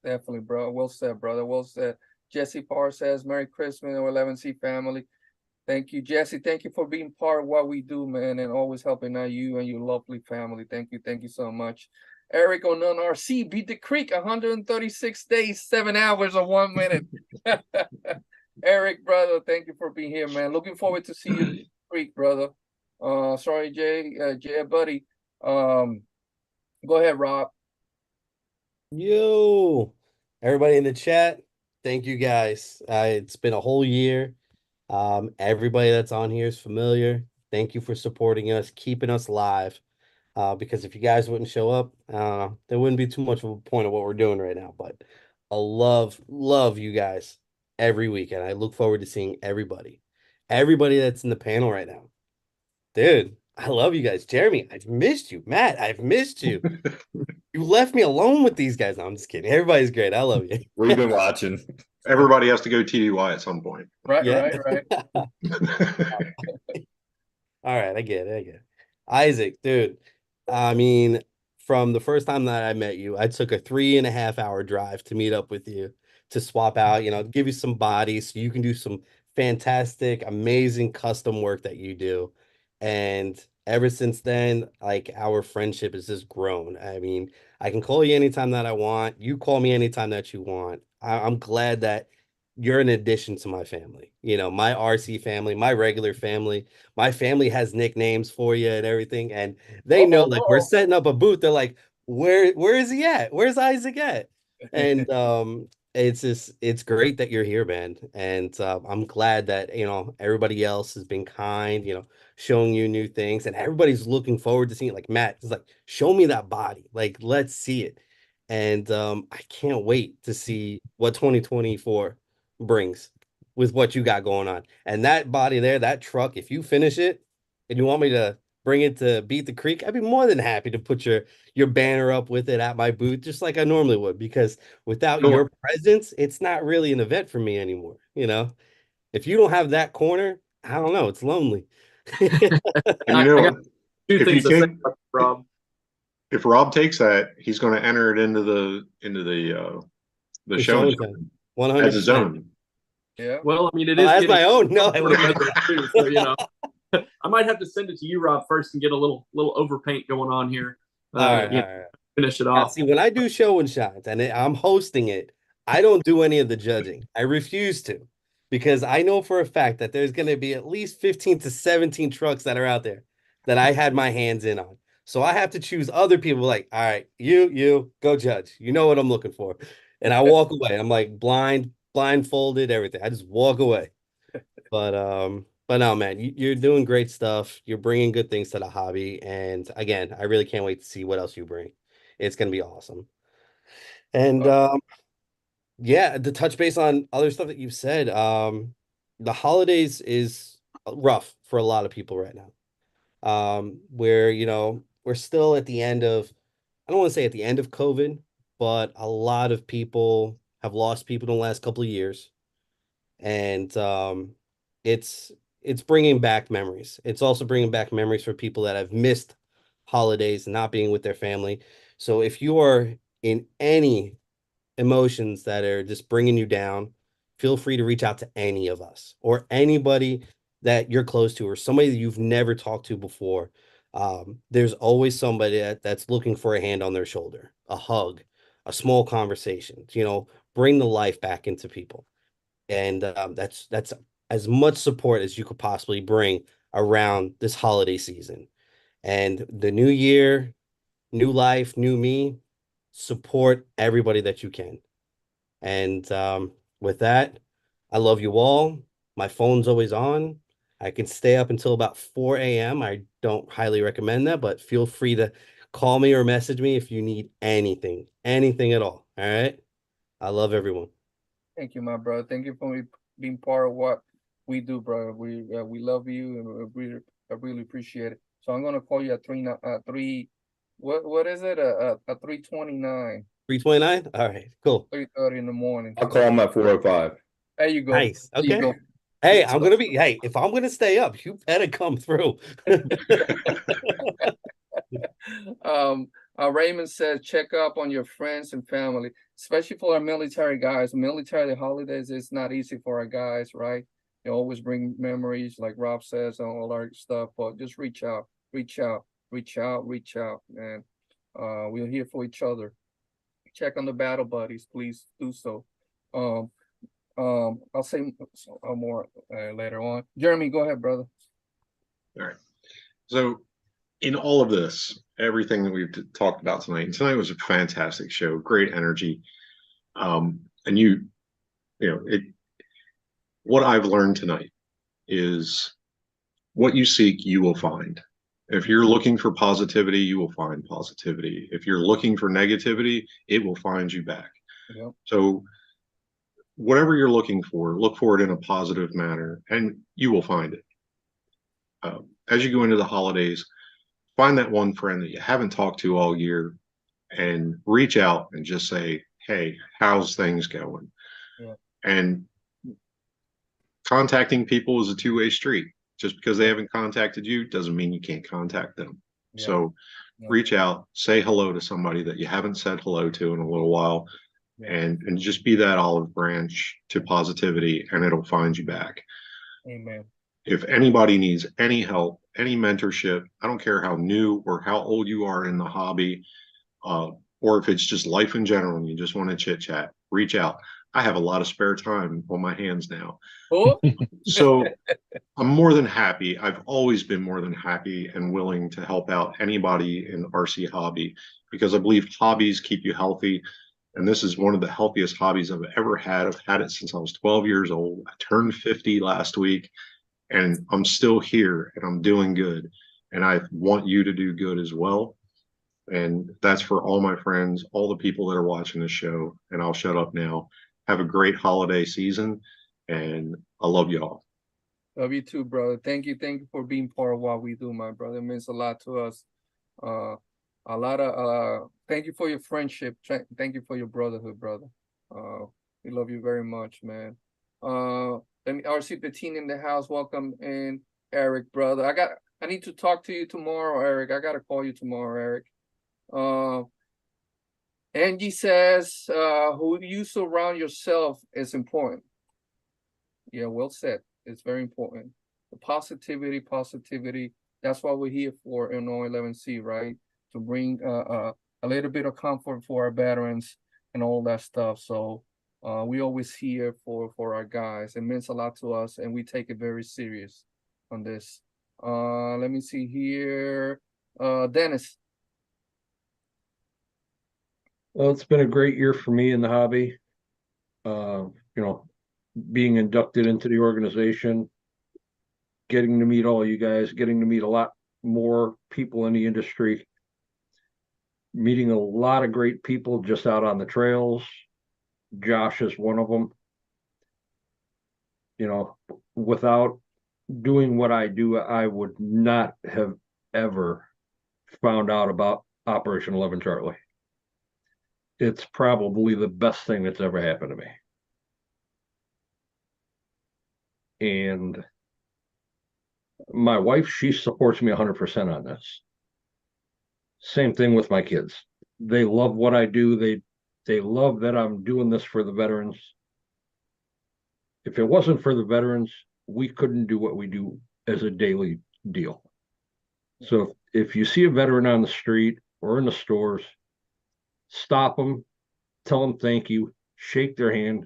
Definitely, bro. Well said, brother. Well said. Jesse Parr says, Merry Christmas, O11C family. Thank you, Jesse. Thank you for being part of what we do, man, and always helping out you and your lovely family. Thank you. Thank you so much. Eric on RC beat the creek 136 days, 7 hours, and 1 minute. Eric, brother, thank you for being here, man. Looking forward to see you beat the creek, brother. Sorry, Jay, buddy. Go ahead, Rob. Yo, everybody in the chat, thank you guys. It's been a whole year. Everybody that's on here is familiar. Thank you for supporting us, keeping us live. Because if you guys wouldn't show up, there wouldn't be too much of a point of what we're doing right now. But I love you guys every week, and I look forward to seeing everybody that's in the panel right now. Dude, I love you guys. Jeremy, I've missed you. Matt, I've missed you. You left me alone with these guys. No, I'm just kidding. Everybody's great. I love you. We've been watching. Everybody has to go TDY at some point. Right. All right, I get it. Isaac, dude, I mean, from the first time that I met you, I took a 3.5-hour drive to meet up with you, to swap out, give you some bodies so you can do some fantastic, amazing custom work that you do. And ever since then, like, our friendship has just grown. I mean, I can call you anytime that I want. You call me anytime that you want. I'm glad that you're an addition to my family. My RC family, my regular family. My family has nicknames for you and everything. And they know, like, we're setting up a booth. They're like, where is he at? Where's Isaac at? And it's great that you're here, man. And I'm glad that, everybody else has been kind, showing you new things, and everybody's looking forward to seeing it. Like Matt is like, show me that body. Like, let's see it. And I can't wait to see what 2024 brings with what you got going on. And that body there, that truck, if you finish it and you want me to bring it to Beat the Creek, I'd be more than happy to put your banner up with it at my booth, just like I normally would, because without your presence, it's not really an event for me anymore. If you don't have that corner, I don't know, it's lonely. And two things to say about Rob. If Rob takes that, he's going to enter it into the show as his own. Yeah. Well, I mean, it is as my own. No, I wouldn't. So, I might have to send it to you, Rob, first and get a little overpaint going on here. All right. Finish it off. See, when I do show and shines and I'm hosting it, I don't do any of the judging. I refuse to, because I know for a fact that there's going to be at least 15 to 17 trucks that are out there that I had my hands in on. So I have to choose other people, like, all right, you go judge. You know what I'm looking for. And I walk away. I'm like blindfolded, everything. I just walk away. But no, man, you're doing great stuff. You're bringing good things to the hobby. And again, I really can't wait to see what else you bring. It's going to be awesome. And yeah, to touch base on other stuff that you've said, the holidays is rough for a lot of people right now. Where, we're still at the end of, I don't want to say at the end of COVID, but a lot of people have lost people in the last couple of years. And it's it's bringing back memories. It's also bringing back memories for people that have missed holidays and not being with their family. So if you are in any emotions that are just bringing you down, feel free to reach out to any of us or anybody that you're close to or somebody that you've never talked to before. There's always somebody that's looking for a hand on their shoulder, a hug, a small conversation, bring the life back into people. And that's as much support as you could possibly bring around this holiday season. And the new year, new life, new me, support everybody that you can. And with that, I love you all. My phone's always on. I can stay up until about 4 a.m. I don't highly recommend that, but feel free to call me or message me if you need anything, anything at all. All right. I love everyone. Thank you, my brother. Thank you for being part of what we do, brother. We love you, and I really appreciate it. So I'm gonna call you at three. What is it? 3:29, 3:29. All right. Cool. 3:30 in the morning. I'll call him at 4:05. There you go. Nice. There you Okay. go. Hey, hey, if I'm gonna stay up, you better come through. Raymond says, check up on your friends and family, especially for our military guys. Military holidays is not easy for our guys, right? They always bring memories, like Rob says, and all our stuff. But just reach out, man. We're here for each other. Check on the battle buddies, please do so. I'll say more later on. Jeremy, go ahead, brother. All right. So in all of this, everything that we've talked about tonight, and tonight was a fantastic show, great energy. And what I've learned tonight is what you seek, you will find. If you're looking for positivity, you will find positivity. If you're looking for negativity, it will find you back. Yep. So whatever you're looking for, look for it in a positive manner, and you will find it. As you go into the holidays, find that one friend that you haven't talked to all year and reach out and just say, hey, how's things going? Yeah. And contacting people is a two-way street. Just because they haven't contacted you doesn't mean you can't contact them. Yeah. So reach out, say hello to somebody that you haven't said hello to in a little while, and just be that olive branch to positivity, and it'll find you back. Amen. If anybody needs any help, any mentorship, I don't care how new or how old you are in the hobby, or if it's just life in general and you just want to chit chat, reach out. I have a lot of spare time on my hands now. Oh. So I'm more than happy. I've always been more than happy and willing to help out anybody in the RC hobby, because I believe hobbies keep you healthy. And this is one of the healthiest hobbies I've ever had. I've had it since I was 12 years old. I turned 50 last week, and I'm still here and I'm doing good. And I want you to do good as well. And that's for all my friends, all the people that are watching the show. And I'll shut up now. Have a great holiday season, and I love y'all. Love you too, brother. Thank you for being part of what we do, my brother. It means a lot to us. Thank you for your friendship. Thank you for your brotherhood, brother. We love you very much, man. And RC Petine in the house. Welcome in, Eric, brother. I need to talk to you tomorrow, Eric. I gotta call you tomorrow, Eric. Angie says, who you surround yourself is important. Yeah, well said. It's very important. The positivity. That's what we're here for in O11C, right? To bring a little bit of comfort for our veterans and all that stuff. So we always here for our guys. It means a lot to us, and we take it very serious on this. Let me see here. Dennis. Well, it's been a great year for me in the hobby. Being inducted into the organization, getting to meet all you guys, getting to meet a lot more people in the industry, meeting a lot of great people just out on the trails, Josh is one of them. You know, without doing what I do, I would not have ever found out about Operation 11 Charlie. It's probably the best thing that's ever happened to me. And my wife, she supports me 100% on this. Same thing with my kids. They love what I do. They love that I'm doing this for the veterans. If it wasn't for the veterans, we couldn't do what we do as a daily deal. So if you see a veteran on the street or in the stores, stop them, tell them thank you, shake their hand,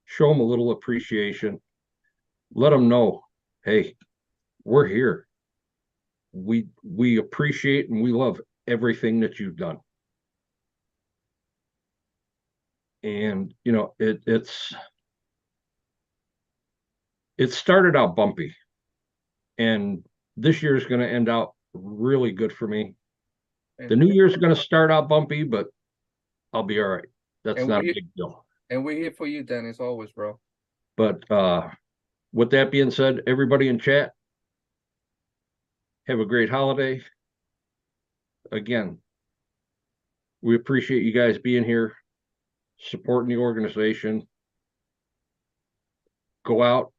show them a little appreciation, let them know, hey, we're here. We appreciate and we love everything that you've done. And you know, it started out bumpy, and this year is going to end out really good for me. The new year's going to start out bumpy, but I'll be all right. That's not a big deal. And we're here for you, Dennis, always, bro. But with that being said, everybody in chat, have a great holiday. Again, we appreciate you guys being here, supporting the organization. Go out,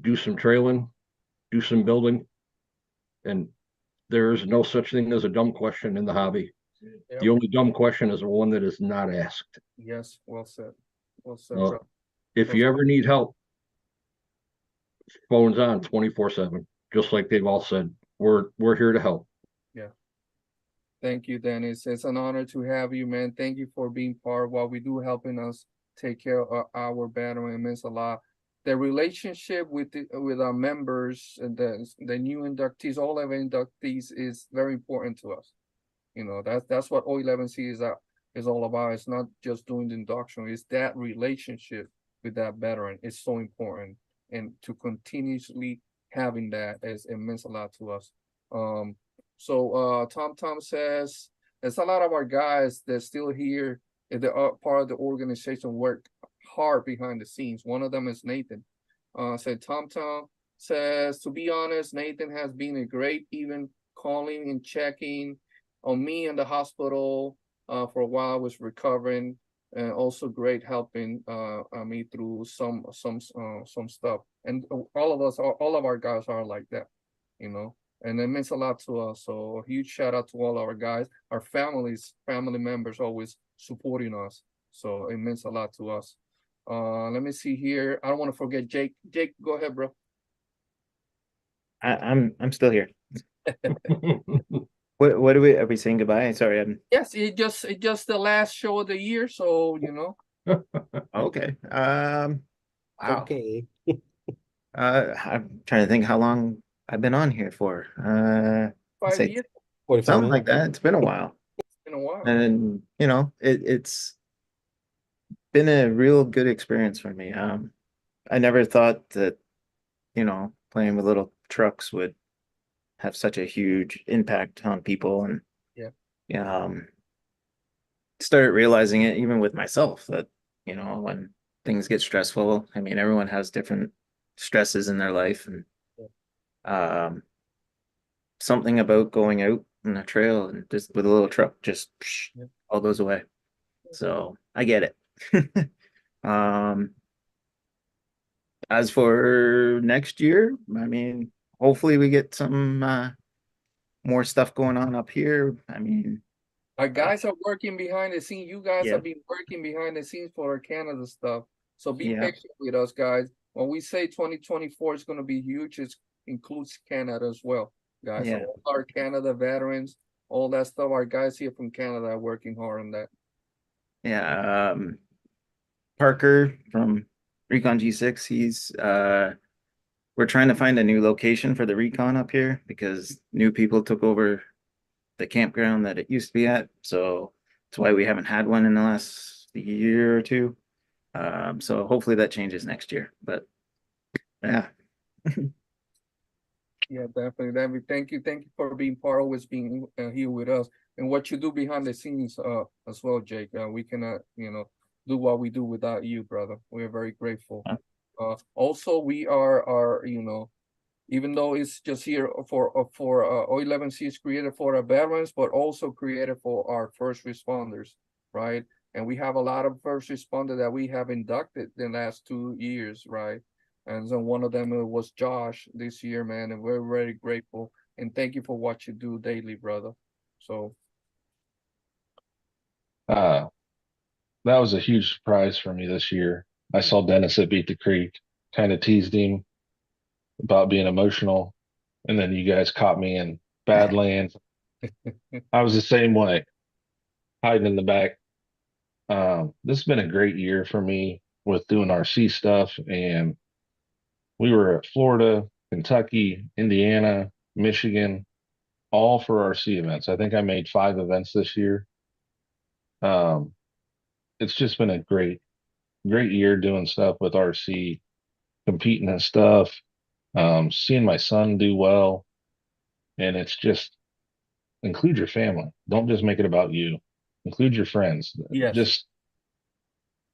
do some trailing, do some building, and there is no such thing as a dumb question in the hobby. Yep. The only dumb question is the one that is not asked. Yes, well said. Well said, bro. If you ever need help, phone's on 24/7. Just like they've all said, we're here to help. Yeah. Thank you, Dennis. It's an honor to have you, man. Thank you for being part of what we do, helping us take care of our veteran. It means a lot. The relationship with our members and the new inductees, all of inductees, is very important to us. You know, that's what O11C is all about. It's not just doing the induction, it's that relationship with that veteran. It's so important, and to continuously having that it means a lot to us. So Tom says there's a lot of our guys that's still here, and they're part of the organization, work hard behind the scenes. One of them is Nathan. Said Tom says, to be honest, Nathan has been a great, even calling and checking on me in the hospital for a while I was recovering, and also great helping me through some stuff. And all of our guys are like that, you know, and it means a lot to us. So a huge shout out to all our guys, our family members always supporting us. So it means a lot to us. Let me see here. I don't want to forget Jake. Jake, go ahead, bro. I'm still here. What are we saying goodbye? Sorry, Yes, it just the last show of the year, so you know. okay. Wow. Okay. I'm trying to think how long I've been on here for. 5 years. 45 something minutes. like that. It's been a while. It's been a while. And you know, it's been a real good experience for me. I never thought that, you know, playing with little trucks would have such a huge impact on people, and started realizing it even with myself, that, you know, when things get stressful, I mean, everyone has different stresses in their life, and something about going out on a trail and just with a little truck just all goes away. So I get it. As for next year, I mean, hopefully we get some more stuff going on up here. I mean, our guys are working behind the scenes. You guys Yeah. have been working behind the scenes for our Canada stuff. So be Yeah. patient with us, guys. When we say 2024 is going to be huge, it includes Canada as well, guys. Yeah. So all our Canada veterans, all that stuff, our guys here from Canada are working hard on that. yeah, Parker from Recon G6, he's we're trying to find a new location for the recon up here because new people took over the campground that it used to be at. So that's why we haven't had one in the last year or two. So hopefully that changes next year. But yeah. Yeah, definitely. Thank you for being part, always being here with us, and what you do behind the scenes as well, Jake. We cannot, you know, do what we do without you, brother. We are very grateful. Also, we are even though it's just here for O11C is created for our veterans, but also created for our first responders, right? And we have a lot of first responders that we have inducted in the last 2 years, right? And so one of them was Josh this year, man, and we're very grateful. And thank you for what you do daily, brother. So that was a huge surprise for me this year. I saw Dennis at Beat the Creek, kind of teased him about being emotional, and then you guys caught me in Badlands. I was the same way, hiding in the back. This has been a great year for me with doing RC stuff, and we were at Florida, Kentucky, Indiana, Michigan, all for RC events. I think I made 5 events this year. It's just been a great year doing stuff with RC, competing and stuff, seeing my son do well. And it's just include your family. Don't just make it about you. Include your friends. yes, Just,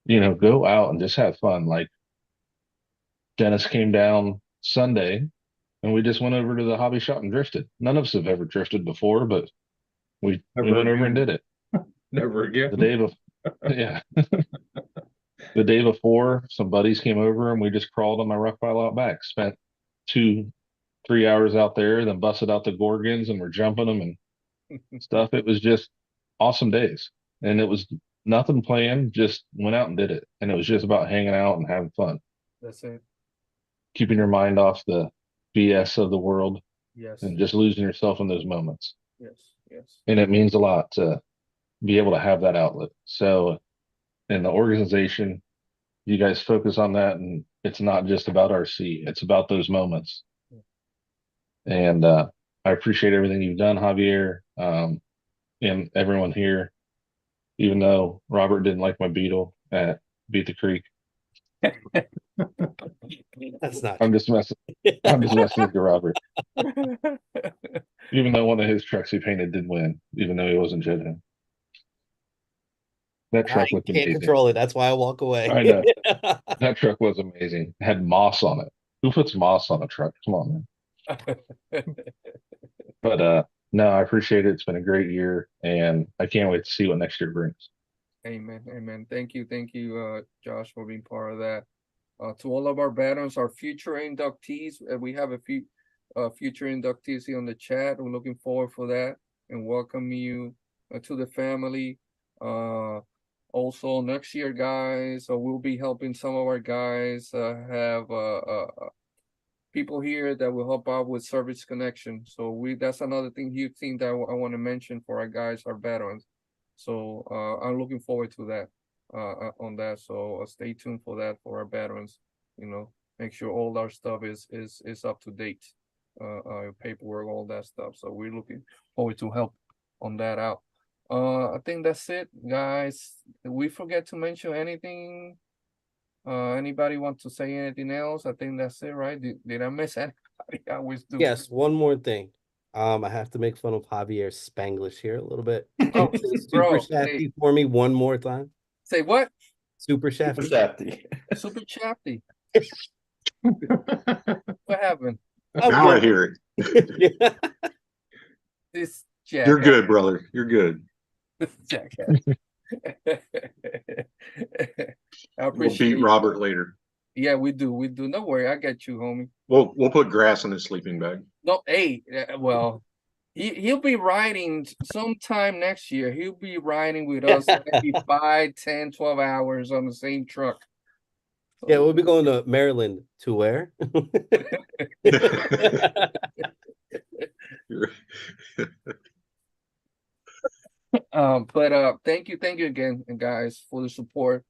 go out and just have fun. Like Dennis came down Sunday and we just went over to the hobby shop and drifted. None of us have ever drifted before, but we Never went over and again. did it. Never again. The day before, yeah. The day before, some buddies came over and we just crawled on my rock pile out back. Spent 2-3 hours out there, then busted out the Gorgons and we're jumping them and stuff. It was just awesome days. And it was nothing planned, just went out and did it. And it was just about hanging out and having fun, that's it. keeping your mind off the BS of the world Yes, and just losing yourself in those moments. yes, yes. And it means a lot to be able to have that outlet. So in the organization, you guys focus on that, and it's not just about RC, it's about those moments. And I appreciate everything you've done, Javier, and everyone here, even though Robert didn't like my Beetle at Beat the Creek. That's not I'm just messing with you, Robert. Even though one of his trucks he painted did win, even though he wasn't judging. That I truck looked can't amazing. control it. That's why I walk away. I know. That truck was amazing. It had moss on it. Who puts moss on a truck? Come on, man. But no, I appreciate it. It's been a great year, and I can't wait to see what next year brings. Amen. Amen. Thank you, Josh, for being part of that. To all of our veterans, our future inductees, we have a few future inductees here on the chat. We're looking forward for that and welcome you to the family. Also next year, guys, we'll be helping some of our guys have people here that will help out with service connection. So that's another huge thing that I want to mention for our guys, our veterans. So I'm looking forward to that on that. So stay tuned for that for our veterans. Make sure all our stuff is up to date, paperwork, all that stuff. So we're looking forward to help on that out. I think that's it, guys. Did we forget to mention anything? Anybody want to say anything else? I think that's it, right? Did I miss anybody? I always do. Yes, one more thing. I have to make fun of Javier's Spanglish here a little bit. Oh, Super bro, shafty for me one more time. say what? Super Super shafty. shafty. Super shafty. What happened? Now I hear it. This You're jackass. good, brother. You're good. This jackass. I We'll appreciate beat Robert later. Yeah, we do. Don't worry, I get you, homie. We'll put grass in his sleeping bag. No, hey, well, he'll be riding sometime next year. He'll be riding with us maybe 5, 10, 12 hours on the same truck. Yeah, we'll be going to Maryland to where? But thank you again, guys, for the support.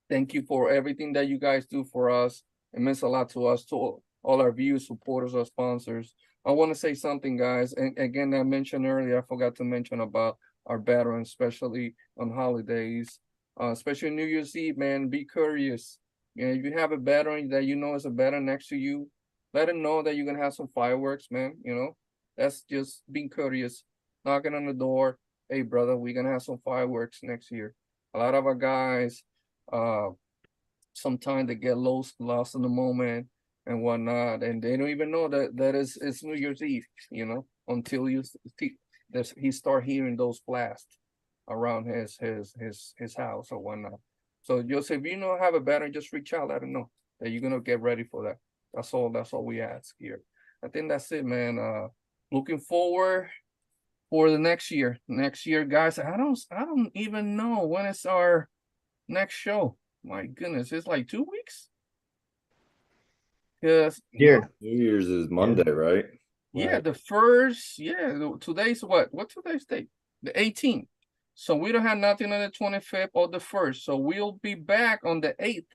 Thank you for everything that you guys do for us. It means a lot to us, to all our viewers, supporters, our sponsors. I want to say something, guys. And again, I mentioned earlier, I forgot to mention about our veterans, especially on holidays, especially New Year's Eve, man. Be curious. If you have a veteran that you know is a veteran next to you, let them know that you're gonna have some fireworks, man. That's just being courteous, knocking on the door. Hey, brother, we're gonna have some fireworks next year. A lot of our guys sometimes they get lost in the moment and whatnot, and they don't even know that it's New Year's Eve, you know, until he start hearing those blasts around his house or whatnot. So Joseph, if you know have a better, just reach out, let him know that you're gonna get ready for that. That's all we ask here. I think that's it, man. Looking forward for the next year. Next year, guys. I don't even know when it's our next show. My goodness, it's like 2 weeks. Yes. Here. New Year's is Monday, right? Yeah, Right. the first, today's what today's date? The 18th. So we don't have nothing on the 25th or the 1st. So we'll be back on the 8th.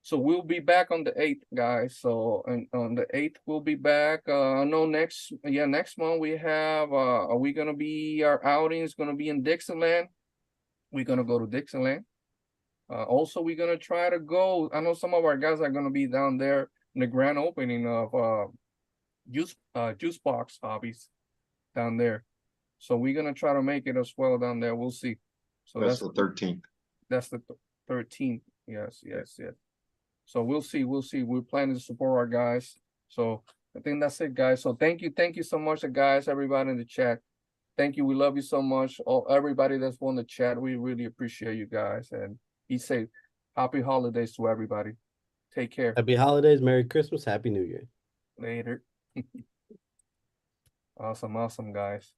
So we'll be back on the 8th, guys. So on the 8th, we'll be back. No, next month we have, our outing is gonna be in Dixieland. We're gonna go to Dixieland. Also, we're gonna try to go. I know some of our guys are gonna be down there in the grand opening of Juice Box Hobbies down there. So we're gonna try to make it as well down there. We'll see. So That's the 13th. That's the 13th. Yes. So we'll see. We're planning to support our guys. So I think that's it, guys. So thank you so much, guys. Everybody in the chat. Thank you. We love you so much. Everybody that's on the chat, we really appreciate you guys. And be safe. Happy holidays to everybody. Take care. Happy holidays, Merry Christmas, Happy New Year. Later. Awesome, guys.